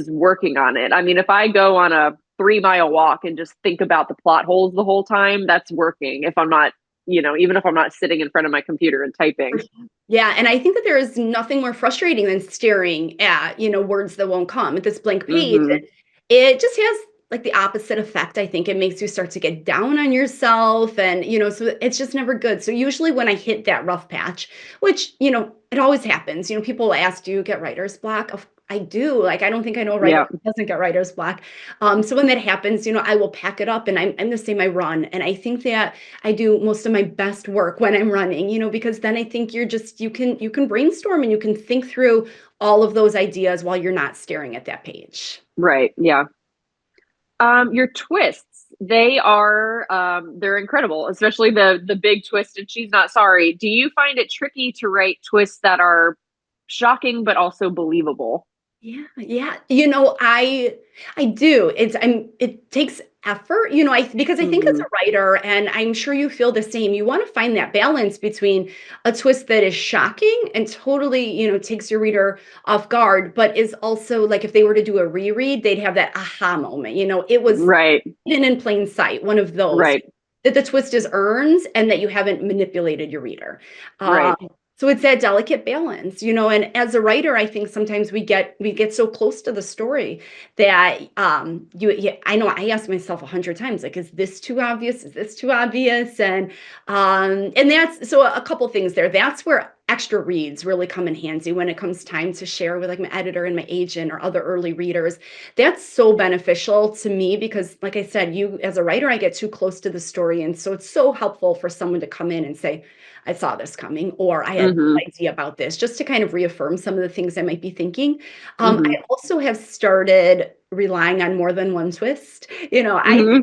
Speaker 1: working on it. I mean, if I go on a 3 mile walk and just think about the plot holes the whole time, that's working. If I'm not, even if I'm not sitting in front of my computer and typing.
Speaker 2: Yeah, and I think that there is nothing more frustrating than staring at, words that won't come at this blank page.
Speaker 1: Hmm.
Speaker 2: It just has like the opposite effect. I think it makes you start to get down on yourself and, so it's just never good. So usually when I hit that rough patch, which, it always happens, people ask, do you get writer's block? I do. Like, I don't think I know a writer
Speaker 1: Yeah.
Speaker 2: who doesn't get writer's block. So when that happens, I will pack it up and I'm the same. I run. And I think that I do most of my best work when I'm running, because then I think you can brainstorm and you can think through all of those ideas while you're not staring at that page.
Speaker 1: Right. Yeah. Your twists, they're incredible, especially the big twist and she's not sorry. Do you find it tricky to write twists that are shocking but also believable?
Speaker 2: Yeah, yeah. I do. It takes effort, because I think as
Speaker 1: Hmm.
Speaker 2: a writer, and I'm sure you feel the same, you want to find that balance between a twist that is shocking and totally, takes your reader off guard, but is also like if they were to do a reread, they'd have that aha moment. It was
Speaker 1: Right.
Speaker 2: hidden in plain sight, one of those
Speaker 1: Right.
Speaker 2: that the twist is earned and that you haven't manipulated your reader. Um,
Speaker 1: Right.
Speaker 2: so it's that delicate balance, and as a writer, I think sometimes we get so close to the story that I know I ask myself 100 times, like, is this too obvious? Is this too obvious? And that's so a couple things there. That's where extra reads really come in handy when it comes time to share with like my editor and my agent or other early readers. That's so beneficial to me because, like I said, you as a writer, I get too close to the story. And so it's so helpful for someone to come in and say, I saw this coming, or I had
Speaker 1: Hmm.
Speaker 2: no idea about this, just to kind of reaffirm some of the things I might be thinking.
Speaker 1: Hmm.
Speaker 2: I also have started relying on more than one twist. I
Speaker 1: Hmm.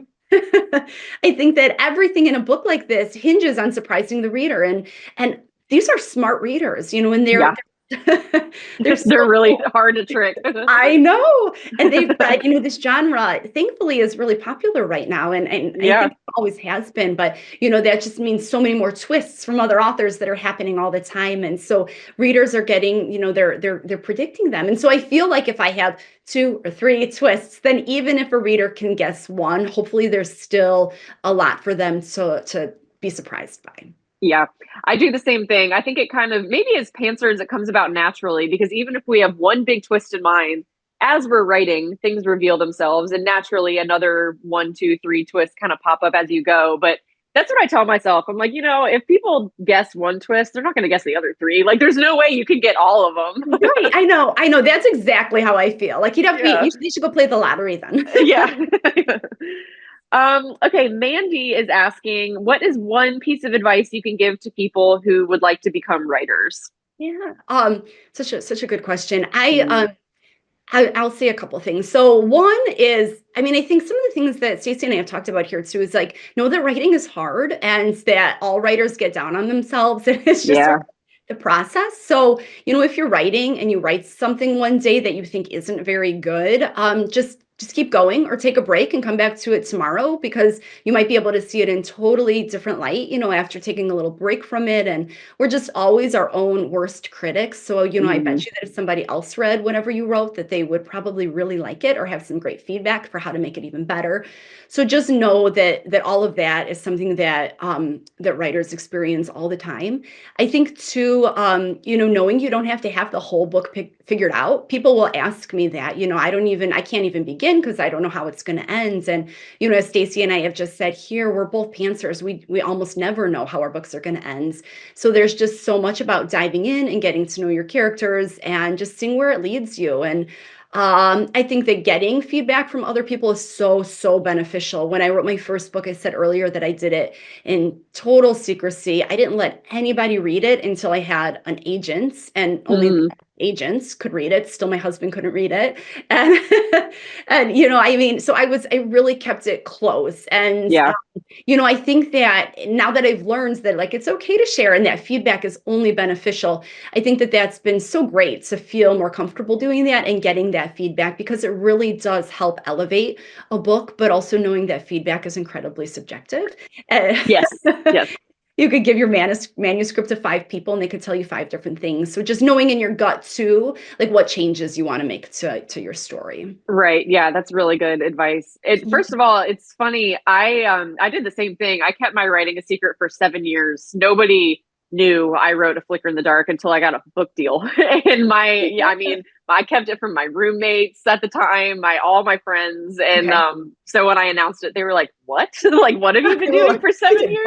Speaker 2: I think that everything in a book like this hinges on surprising the reader, and these are smart readers, and they're
Speaker 1: Yeah.
Speaker 2: they're
Speaker 1: They're really
Speaker 2: so
Speaker 1: hard to trick.
Speaker 2: I know. And they've read, this genre thankfully is really popular right now. And I
Speaker 1: Yeah.
Speaker 2: think it always has been, but that just means so many more twists from other authors that are happening all the time. And so readers are getting, they're predicting them. And so I feel like if I have two or three twists, then even if a reader can guess one, hopefully there's still a lot for them to be surprised by.
Speaker 1: Yeah, I do the same thing. I think it kind of, maybe as pantsers, it comes about naturally because even if we have one big twist in mind, as we're writing, things reveal themselves, and naturally another one, two, three twists kind of pop up as you go. But that's what I tell myself. I'm like, if people guess one twist, they're not going to guess the other three. Like, there's no way you can get all of them.
Speaker 2: Right. I know. That's exactly how I feel. Like you'd have to be,
Speaker 1: Yeah.
Speaker 2: you should go play the lottery then.
Speaker 1: Yeah. Okay, Mandy is asking, what is one piece of advice you can give to people who would like to become writers?
Speaker 2: Yeah. Such a good question.
Speaker 1: Mm,
Speaker 2: I'll say a couple things. So one is, I mean, I think some of the things that Stacey and I have talked about here too is like, know that writing is hard and that all writers get down on themselves. And it's just sort
Speaker 1: yeah.
Speaker 2: of the process. So, if you're writing and you write something one day that you think isn't very good, just keep going or take a break and come back to it tomorrow because you might be able to see it in totally different light, after taking a little break from it. And we're just always our own worst critics. So, I
Speaker 1: Hmm.
Speaker 2: bet you that if somebody else read whatever you wrote, that they would probably really like it or have some great feedback for how to make it even better. So just know that all of that is something that writers experience all the time. I think too, knowing you don't have to have the whole book figured out. People will ask me that, I can't even begin because I don't know how it's going to end. And, as Stacey and I have just said here, we're both pantsers. We almost never know how our books are going to end. So there's just so much about diving in and getting to know your characters and just seeing where it leads you. And I think that getting feedback from other people is so, so beneficial. When I wrote my first book, I said earlier that I did it in total secrecy. I didn't let anybody read it until I had an agent, and only
Speaker 1: Hmm.
Speaker 2: agents could read it. Still, my husband couldn't read it. And, and so I really kept it close. And
Speaker 1: Yeah.
Speaker 2: I think that now that I've learned that like it's okay to share and that feedback is only beneficial, I think that that's been so great to feel more comfortable doing that and getting that feedback because it really does help elevate a book, but also knowing that feedback is incredibly subjective. Uh,
Speaker 1: Yes. Yes.
Speaker 2: you could give your manuscript to five people and they could tell you five different things. So just knowing in your gut too, like what changes you want to make to your story.
Speaker 1: Right. Yeah, that's really good advice. It first of all, it's funny. I did the same thing. I kept my writing a secret for 7 years. Nobody knew I wrote A Flicker in the Dark until I got a book deal. And yeah, I mean, I kept it from my roommates at the time, my all my friends. And
Speaker 2: Okay.
Speaker 1: so when I announced it, they were like, "What? Like what have you been
Speaker 2: They were
Speaker 1: doing
Speaker 2: like,
Speaker 1: for
Speaker 2: you
Speaker 1: 7
Speaker 2: did
Speaker 1: years?"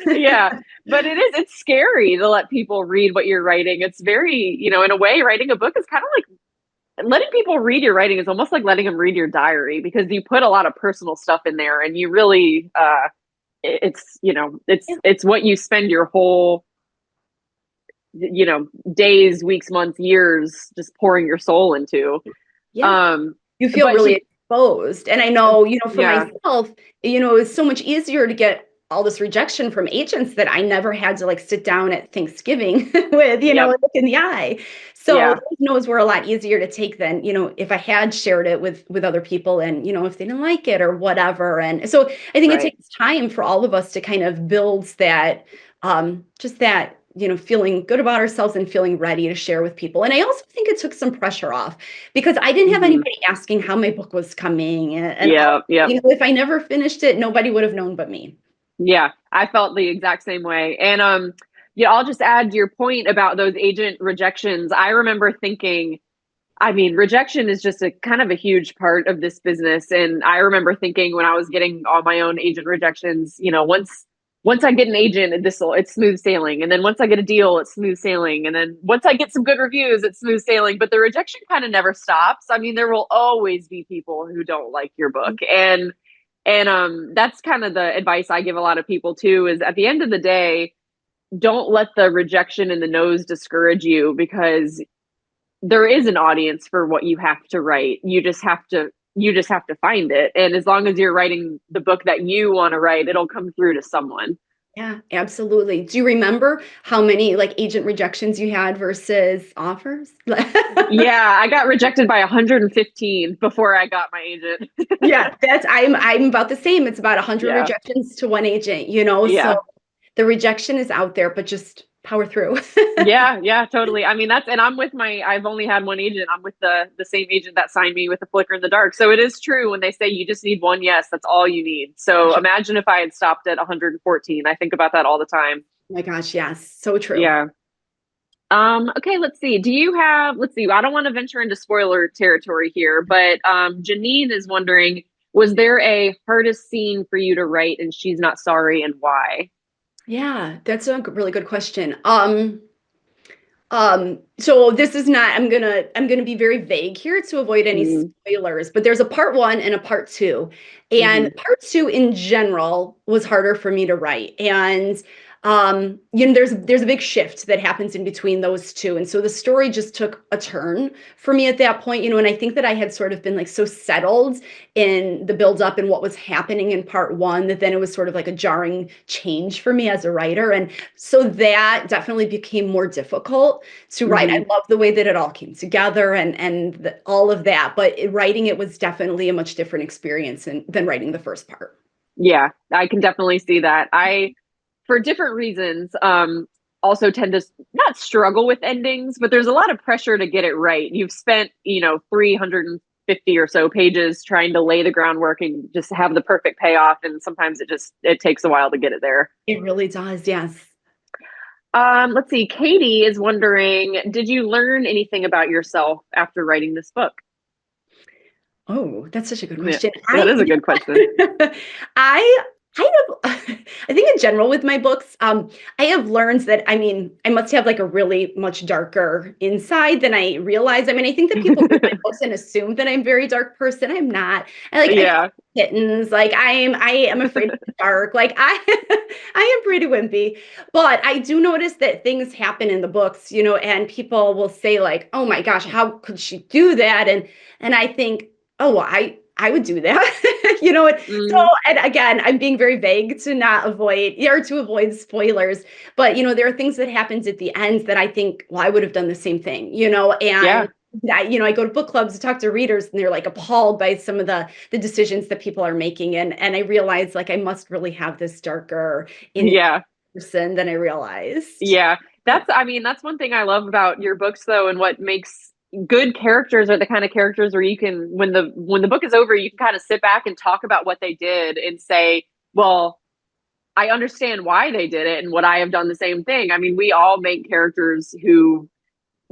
Speaker 2: what?
Speaker 1: Yeah. But it's scary to let people read what you're writing. It's very, in a way, writing a book is kind of like letting people read your writing is almost like letting them read your diary because you put a lot of personal stuff in there and you really it's it's what you spend your whole days, weeks, months, years just pouring your soul into.
Speaker 2: Yeah.
Speaker 1: um
Speaker 2: You feel
Speaker 1: but
Speaker 2: really
Speaker 1: to
Speaker 2: exposed. And I know, for
Speaker 1: yeah.
Speaker 2: myself, it was so much easier to get all this rejection from agents that I never had to like sit down at Thanksgiving with,
Speaker 1: Yep.
Speaker 2: look in the eye. So
Speaker 1: Yeah.
Speaker 2: those no's were a lot easier to take than, if I had shared it with other people and, if they didn't like it or whatever. And so I think it
Speaker 1: Right.
Speaker 2: takes time for all of us to kind of build that, just that, feeling good about ourselves and feeling ready to share with people. And I also think it took some pressure off because I didn't have
Speaker 1: Hmm.
Speaker 2: anybody asking how my book was coming and
Speaker 1: Yeah. Yep.
Speaker 2: if I never finished it, nobody would have known but me.
Speaker 1: Yeah. I felt the exact same way. And yeah, I'll just add to your point about those agent rejections. I remember thinking, I mean, rejection is just a kind of a huge part of this business. And I remember thinking when I was getting all my own agent rejections, once I get an agent, it's smooth sailing. And then once I get a deal, it's smooth sailing. And then once I get some good reviews, it's smooth sailing. But the rejection kind of never stops. I mean, there will always be people who don't like your book. And that's kind of the advice I give a lot of people too, is at the end of the day, don't let the rejection and the no's discourage you, because there is an audience for what you have to write. You just have to find it. And as long as you're writing the book that you want to write, it'll come through to someone.
Speaker 2: Yeah, absolutely. Do you remember how many like agent rejections you had versus offers?
Speaker 1: Yeah, I got rejected by 115 before I got my agent.
Speaker 2: Yeah, I'm about the same. It's about 100
Speaker 1: Yeah.
Speaker 2: rejections to one agent, so
Speaker 1: Yeah.
Speaker 2: the rejection is out there, but just power through.
Speaker 1: Yeah, yeah, totally. I mean, and I've only had one agent. I'm with the same agent that signed me with the Flicker in the Dark. So it is true when they say you just need one yes, that's all you need. So imagine if I had stopped at 114. I think about that all the time.
Speaker 2: Oh my gosh, yes, so true.
Speaker 1: Yeah. Okay, let's see. Let's see, I don't want to venture into spoiler territory here, but Janine is wondering, was there a hardest scene for you to write and she's not sorry, and why?
Speaker 2: Yeah, that's a really good question. So this is not, I'm gonna be very vague here to avoid any
Speaker 1: Mm,
Speaker 2: spoilers, but there's a part one and a part two. And
Speaker 1: hmm.
Speaker 2: part two in general was harder for me to write. And there's a big shift that happens in between those two. And so the story just took a turn for me at that point, and I think that I had sort of been like so settled in the build up and what was happening in part one that then it was sort of like a jarring change for me as a writer. And so that definitely became more difficult to write. I
Speaker 1: Hmm.
Speaker 2: love the way that it all came together all of that, but writing it was definitely a much different experience than writing the first part.
Speaker 1: Yeah, I can definitely see that. For different reasons, also tend to not struggle with endings, but there's a lot of pressure to get it right. You've spent, 350 or so pages trying to lay the groundwork and just have the perfect payoff. And sometimes it takes a while to get it there.
Speaker 2: It really does, yes.
Speaker 1: Let's see. Katie is wondering, did you learn anything about yourself after writing this book?
Speaker 2: Oh, that's such a good
Speaker 1: Yeah,
Speaker 2: question.
Speaker 1: that is a good question.
Speaker 2: I kind of I think in general with my books, I have learned that I must have like a really much darker inside than I realize. I think that people read my books and assume that I'm a very dark person. I'm not. I
Speaker 1: Yeah.
Speaker 2: kittens. Like I am afraid of the dark. Like I am pretty wimpy. But I do notice that things happen in the books, and people will say like, "Oh my gosh, how could she do that?" And I think, oh, well, I would do that. So
Speaker 1: Mm,
Speaker 2: and again, I'm being very vague to not avoid or to avoid spoilers, but there are things that happens at the end that I think, well, I would have done the same thing, and
Speaker 1: yeah.
Speaker 2: I go to book clubs to talk to readers and they're like appalled by some of the decisions that people are making. And I realize like I must really have this darker in
Speaker 1: Yeah.
Speaker 2: person than I realized.
Speaker 1: Yeah. That's one thing I love about your books though, and what makes good characters are the kind of characters where you can, when the book is over, you can kind of sit back and talk about what they did and say, well, I understand why they did it and what I have done the same thing. I mean, we all make characters who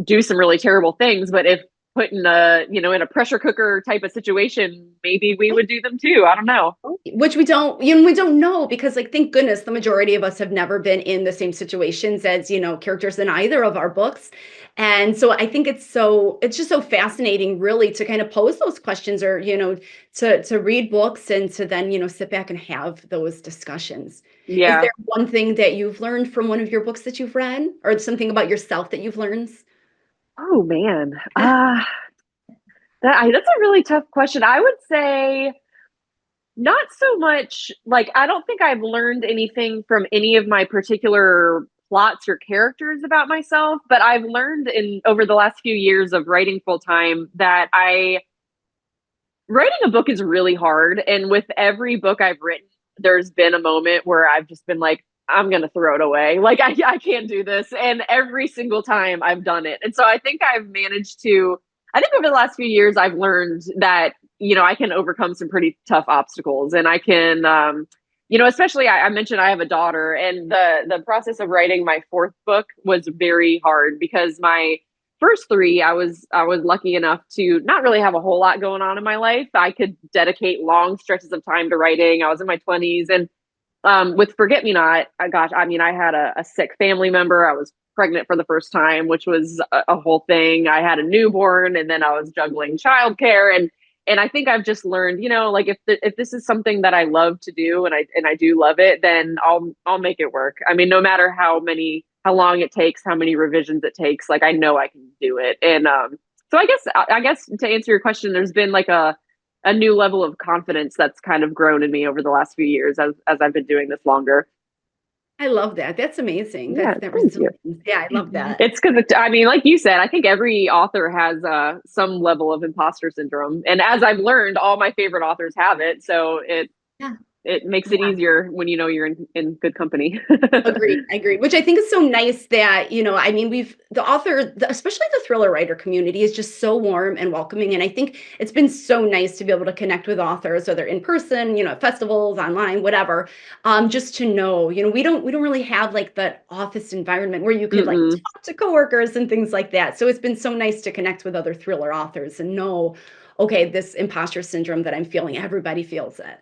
Speaker 1: do some really terrible things, but if put in a pressure cooker type of situation, maybe we would do them too. I don't know.
Speaker 2: Which we don't know because like thank goodness the majority of us have never been in the same situations as characters in either of our books. And so I think it's just so fascinating really to kind of pose those questions or to read books and to then sit back and have those discussions. Is
Speaker 1: Yeah.
Speaker 2: there one thing that you've learned from one of your books that you've read or something about yourself that you've learned?
Speaker 1: Oh man. That's a really tough question. I would say Not so much like I don't think I've learned anything from any of my particular plots or characters about myself, but I've learned in over the last few years of writing full time that I writing a book is really hard. And with every book I've written, there's been a moment where I've just been like, I'm going to throw it away. Like, I can't do this. And every single time I've done it. And so I think I've managed to, I think over the last few years, I've learned that, I can overcome some pretty tough obstacles and I can, especially I mentioned I have a daughter and the process of writing my fourth book was very hard because my first three, I was lucky enough to not really have a whole lot going on in my life. I could dedicate long stretches of time to writing. I was in my 20s, and with Forget Me Not, I had a sick family member. I was pregnant for the first time, which was a whole thing. I had a newborn, and then I was juggling childcare, and I think I've just learned, like if this is something that I love to do, and I do love it, then I'll make it work. I mean, no matter how long it takes, how many revisions it takes, like I know I can do it. And so I guess to answer your question, there's been like a new level of confidence that's kind of grown in me over the last few years as I've been doing this longer.
Speaker 2: I love that. That's amazing.
Speaker 1: Yeah,
Speaker 2: That
Speaker 1: thank you.
Speaker 2: resilience. Yeah, I love that.
Speaker 1: It's because I mean, like you said, I think every author has some level of imposter syndrome, and as I've learned, all my favorite authors have it. So
Speaker 2: Yeah.
Speaker 1: it makes it
Speaker 2: Yeah.
Speaker 1: easier when you know you're in good company.
Speaker 2: Agree, I agree. Which I think is so nice that, I mean, especially the thriller writer community is just so warm and welcoming. And I think it's been so nice to be able to connect with authors, whether in person, at festivals, online, whatever. Just to know, we don't really have like that office environment where you could like
Speaker 1: Mm-mm.
Speaker 2: talk to coworkers and things like that. So it's been so nice to connect with other thriller authors and know, okay, this imposter syndrome that I'm feeling, everybody feels it.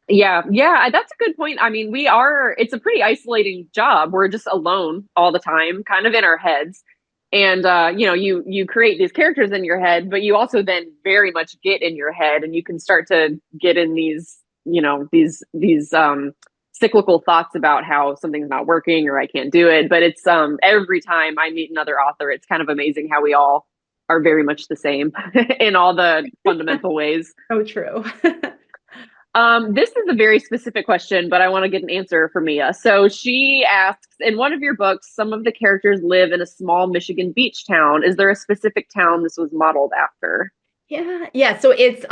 Speaker 1: Yeah, yeah, that's a good point. I mean, it's a pretty isolating job. We're just alone all the time, kind of in our heads. And you create these characters in your head, but you also then very much get in your head and you can start to get in these cyclical thoughts about how something's not working or I can't do it. But it's every time I meet another author, it's kind of amazing how we all are very much the same in all the fundamental ways.
Speaker 2: So true.
Speaker 1: This is a very specific question, but I want to get an answer from Mia. So she asks, in one of your books, some of the characters live in a small Michigan beach town. Is there a specific town this was modeled after?
Speaker 2: Yeah, yeah. So it's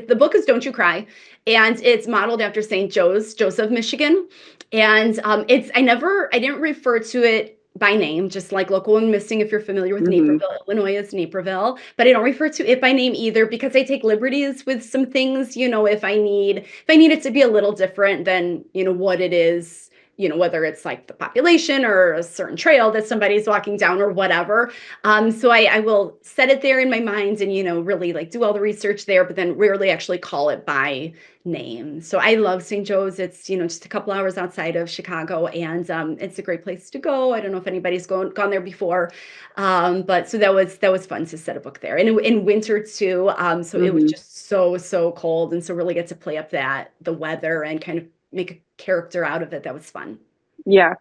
Speaker 2: the book is Don't You Cry, and it's modeled after St. Joe's, Joseph, Michigan. And I didn't refer to it by name, just like Local and Missing, if you're familiar with
Speaker 1: Hmm.
Speaker 2: Naperville, Illinois is Naperville, but I don't refer to it by name either because I take liberties with some things, if I need it to be a little different than, what it is, whether it's like the population or a certain trail that somebody's walking down or whatever. So I will set it there in my mind and, really like do all the research there, but then rarely actually call it by name. So I love St. Joe's. It's, just a couple hours outside of Chicago and it's a great place to go. I don't know if anybody's gone there before. But so that was fun to set a book there. And in winter too. So it was
Speaker 1: Hmm.
Speaker 2: just so cold. And so really get to play up the weather and kind of make a character out of it. That was fun.
Speaker 1: Yeah.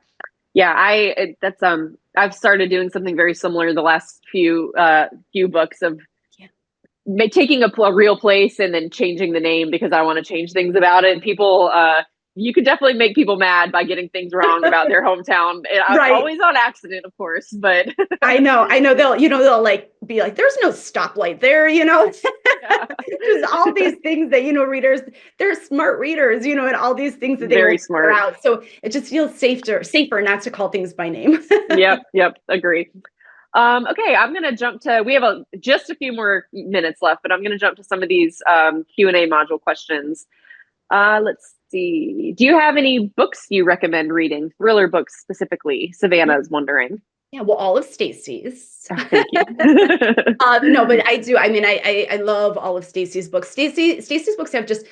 Speaker 1: Yeah, that's I've started doing something very similar the last few books of
Speaker 2: Yeah.
Speaker 1: taking a real place and then changing the name because I want to change things about it. People, you could definitely make people mad by getting things wrong about their hometown.
Speaker 2: Right.
Speaker 1: Always on accident, of course, but
Speaker 2: I know they'll like be like, there's no stoplight there,
Speaker 1: yeah,
Speaker 2: just all these things that, readers, they're smart readers, and all these things that they will
Speaker 1: very
Speaker 2: figure
Speaker 1: smart.
Speaker 2: out. So it just feels safer not to call things by name.
Speaker 1: Yep, yep, agree. Okay, I'm gonna jump to. We have just a few more minutes left, but I'm gonna jump to some of these Q&A module questions. Let's see. Do you have any books you recommend reading? Thriller books specifically? Savannah is wondering.
Speaker 2: Yeah, well, all of Stacy's.
Speaker 1: Oh, thank you.
Speaker 2: No, but I do. I mean, I love all of Stacy's books. Stacy's books have just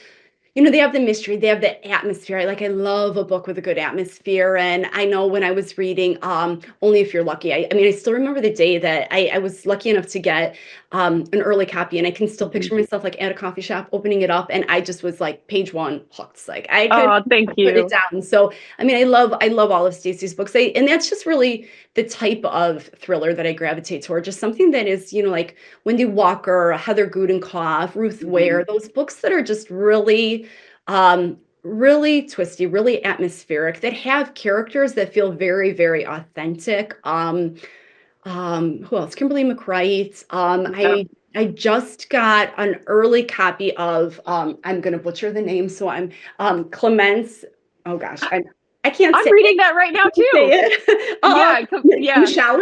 Speaker 2: they have the mystery, they have the atmosphere. I love a book with a good atmosphere. And I know when I was reading, Only If You're Lucky, I mean, I still remember the day that I was lucky enough to get an early copy, and I can still picture myself like at a coffee shop opening it up, and I just was like page one hooked. Like I could
Speaker 1: Oh, thank
Speaker 2: put it
Speaker 1: you.
Speaker 2: down. So I mean, I love all of Stacey's books. And that's just really the type of thriller that I gravitate toward. Just something that is, like Wendy Walker, Heather Gudenkauf, Ruth
Speaker 1: Hmm.
Speaker 2: Ware, those books that are just really Really twisty, really atmospheric, that have characters that feel very, very authentic. Who else? Kimberly McWright.
Speaker 1: Yep.
Speaker 2: I just got an early copy of I'm gonna butcher the name, so I'm Clemence. Oh gosh, I can't
Speaker 1: I'm
Speaker 2: say
Speaker 1: reading that right now
Speaker 2: say
Speaker 1: too.
Speaker 2: it.
Speaker 1: Yeah, yeah.
Speaker 2: Michelle.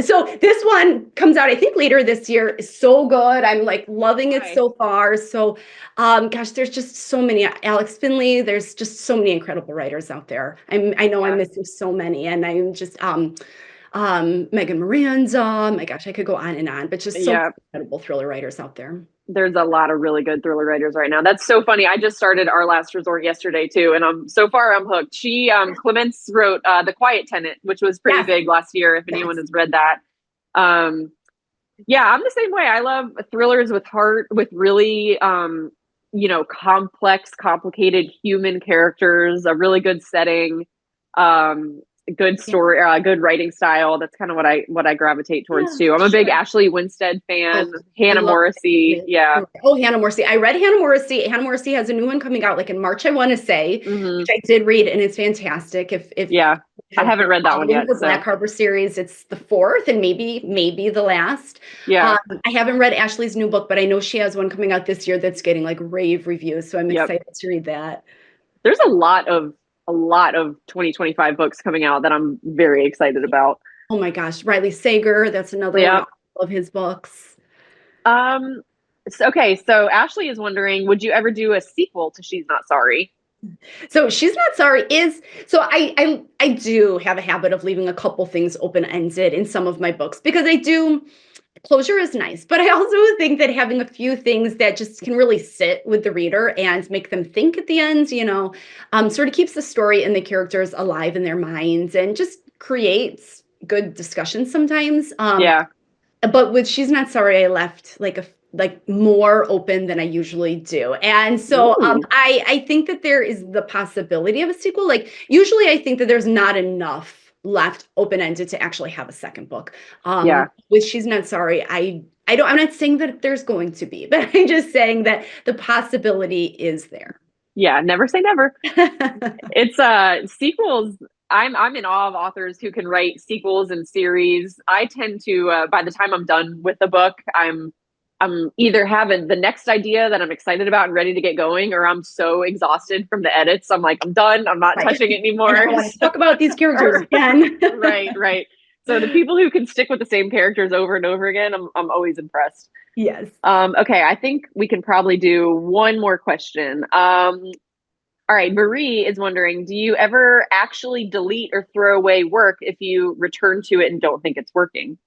Speaker 2: So this one comes out, I think, later this year. Is so good. I'm like loving it
Speaker 1: Nice.
Speaker 2: so far. So, gosh, there's just so many. Alex Finley. There's just so many incredible writers out there. I know I'm
Speaker 1: Yeah.
Speaker 2: missing so many, and I'm just Megan Miranda. My gosh, I could go on and on, but just so many
Speaker 1: Yeah.
Speaker 2: incredible thriller writers out there.
Speaker 1: There's a lot of really good thriller writers right now. That's so funny. I just started Our Last Resort yesterday too, and so far I'm hooked. She Clements wrote The Quiet Tenant, which was pretty
Speaker 2: Yes,
Speaker 1: big last year, if anyone
Speaker 2: yes.
Speaker 1: has read that. Um yeah, I'm the same way. I love thrillers with heart, with really complex, complicated human characters, a really good setting, um good
Speaker 2: Yeah,
Speaker 1: story, good writing style. That's kind of what I gravitate towards
Speaker 2: yeah,
Speaker 1: too. I'm a big
Speaker 2: sure.
Speaker 1: Ashley Winstead
Speaker 2: Oh,
Speaker 1: fan,
Speaker 2: I
Speaker 1: Hannah
Speaker 2: love
Speaker 1: Morrissey.
Speaker 2: it.
Speaker 1: Yeah.
Speaker 2: Oh, Hannah Morrissey. I read Hannah Morrissey. Hannah Morrissey has a new one coming out like in March, I want to say,
Speaker 1: Hmm.
Speaker 2: which I did read, and it's fantastic. If
Speaker 1: Yeah. I
Speaker 2: have
Speaker 1: haven't
Speaker 2: been
Speaker 1: read that one
Speaker 2: following
Speaker 1: yet,
Speaker 2: her Black
Speaker 1: so
Speaker 2: Harbor series, it's the fourth and maybe the last.
Speaker 1: yeah.
Speaker 2: I haven't read Ashley's new book, but I know she has one coming out this year that's getting like rave reviews, so I'm
Speaker 1: Yep.
Speaker 2: excited to read that.
Speaker 1: There's a lot of 2025 books coming out that I'm very excited about.
Speaker 2: Oh my gosh, Riley Sager, that's another one. I
Speaker 1: Yep.
Speaker 2: love his books.
Speaker 1: Um, okay, so Ashley is wondering, would you ever do a sequel to She's Not Sorry?
Speaker 2: So she's not sorry is so I do have a habit of leaving a couple things open ended in some of my books because I do closure is nice, but I also think that having a few things that just can really sit with the reader and make them think at the end, sort of keeps the story and the characters alive in their minds and just creates good discussions sometimes.
Speaker 1: Yeah.
Speaker 2: But with She's Not Sorry, I left like more open than I usually do. And so
Speaker 1: Ooh.
Speaker 2: I think that there is the possibility of a sequel. Like usually I think that there's not enough left open-ended to actually have a second book.
Speaker 1: Yeah.
Speaker 2: With She's Not Sorry, I'm not saying that there's going to be, but I'm just saying that the possibility is there.
Speaker 1: Yeah. Never say never. It's sequels. I'm in awe of authors who can write sequels and series. I tend to by the time I'm done with the book, I'm either having the next idea that I'm excited about and ready to get going, or I'm so exhausted from the edits. I'm like, I'm done. I'm not
Speaker 2: Right.
Speaker 1: touching it
Speaker 2: I
Speaker 1: anymore.
Speaker 2: don't want to talk about these characters again.
Speaker 1: Right, right. So the people who can stick with the same characters over and over again, I'm always impressed.
Speaker 2: Yes.
Speaker 1: Okay, I think we can probably do one more question. All right, Marie is wondering, do you ever actually delete or throw away work if you return to it and don't think it's working?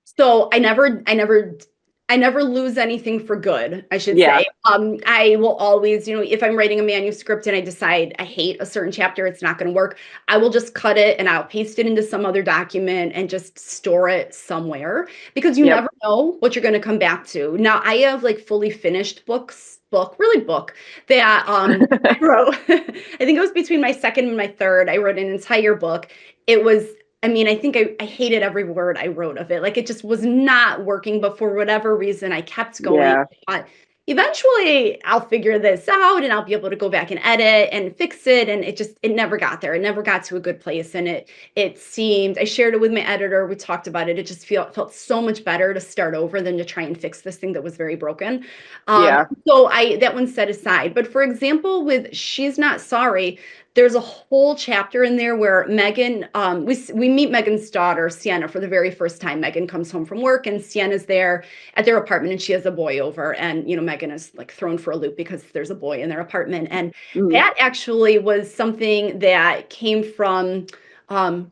Speaker 2: So I never lose anything for good, I should
Speaker 1: Yeah.
Speaker 2: say. I will always, if I'm writing a manuscript and I decide I hate a certain chapter, it's not going to work, I will just cut it and I'll paste it into some other document and just store it somewhere because you
Speaker 1: Yep.
Speaker 2: never know what you're going to come back to. Now, I have like fully finished book that I wrote. I think it was between my second and my third. I wrote an entire book. It was I mean, I think I hated every word I wrote of it. Like it just was not working, but for whatever reason, I kept going.
Speaker 1: Yeah.
Speaker 2: I thought, eventually I'll figure this out and I'll be able to go back and edit and fix it. And it never got there. It never got to a good place. And it seemed, I shared it with my editor. We talked about it. It just felt so much better to start over than to try and fix this thing that was very broken. Um,
Speaker 1: Yeah.
Speaker 2: so that one's set aside. But for example, with She's Not Sorry, there's a whole chapter in there where Megan, we meet Megan's daughter, Sienna, for the very first time. Megan comes home from work and Sienna's there at their apartment and she has a boy over. And, Megan is like thrown for a loop because there's a boy in their apartment. And
Speaker 1: Mhm.
Speaker 2: that actually was something that came from um,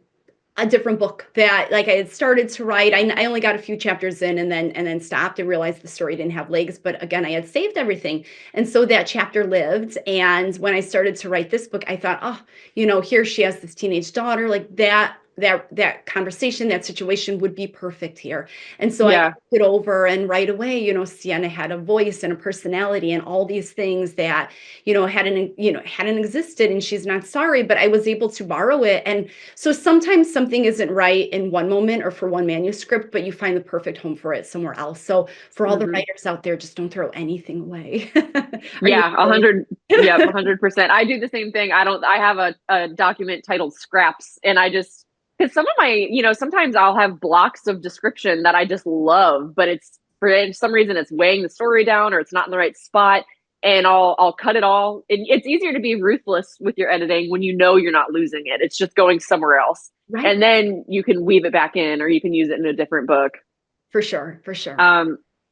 Speaker 2: a different book that like I had started to write. I only got a few chapters in and then stopped and realized the story didn't have legs. But again, I had saved everything. And so that chapter lived. And when I started to write this book, I thought, oh, here she has this teenage daughter like that. that conversation, that situation would be perfect here. And so I
Speaker 1: Yeah.
Speaker 2: looked it over, and right away, Sienna had a voice and a personality and all these things that, hadn't existed, and she's not sorry, but I was able to borrow it. And so sometimes something isn't right in one moment or for one manuscript, but you find the perfect home for it somewhere else. So for all the
Speaker 1: Hmm.
Speaker 2: writers out there, just don't throw anything away. Are you
Speaker 1: Yeah,
Speaker 2: the
Speaker 1: a
Speaker 2: same?
Speaker 1: hundred. Yep, 100%. I do the same thing. I have a document titled scraps, and because some of sometimes I'll have blocks of description that I just love, but it's for some reason it's weighing the story down or it's not in the right spot. And I'll cut it all. And it's easier to be ruthless with your editing when you know you're not losing it. It's just going somewhere else.
Speaker 2: Right?
Speaker 1: And then you can weave it back in or you can use it in a different book.
Speaker 2: For sure, for sure.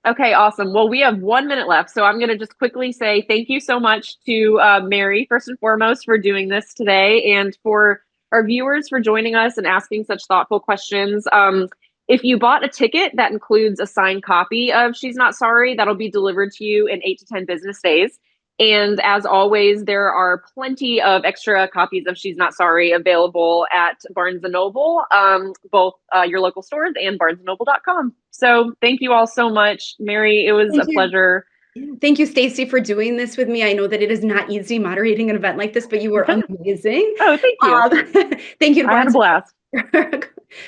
Speaker 1: Okay, awesome. Well, we have 1 minute left, so I'm going to just quickly say thank you so much to Mary, first and foremost, for doing this today, and for our viewers for joining us and asking such thoughtful questions. If you bought a ticket that includes a signed copy of She's Not Sorry, that'll be delivered to you in 8 to 10 business days. And as always, there are plenty of extra copies of She's Not Sorry available at Barnes& and Noble, both your local stores and barnesandnoble.com. So thank you all so much. Mary, it was
Speaker 2: Thank
Speaker 1: a
Speaker 2: you.
Speaker 1: pleasure.
Speaker 2: Yeah. Thank you, Stacy, for doing this with me. I know that it is not easy moderating an event like this, but you were amazing.
Speaker 1: Oh, thank you.
Speaker 2: Um, thank you to
Speaker 1: I had a
Speaker 2: Barnes
Speaker 1: blast.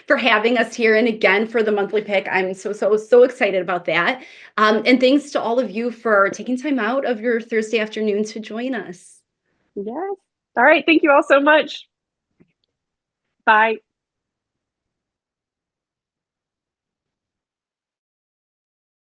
Speaker 2: for having us here. And again, for the monthly pick, I'm so excited about that. And thanks to all of you for taking time out of your Thursday afternoon to join us.
Speaker 1: Yes. All right. Thank you all so much. Bye.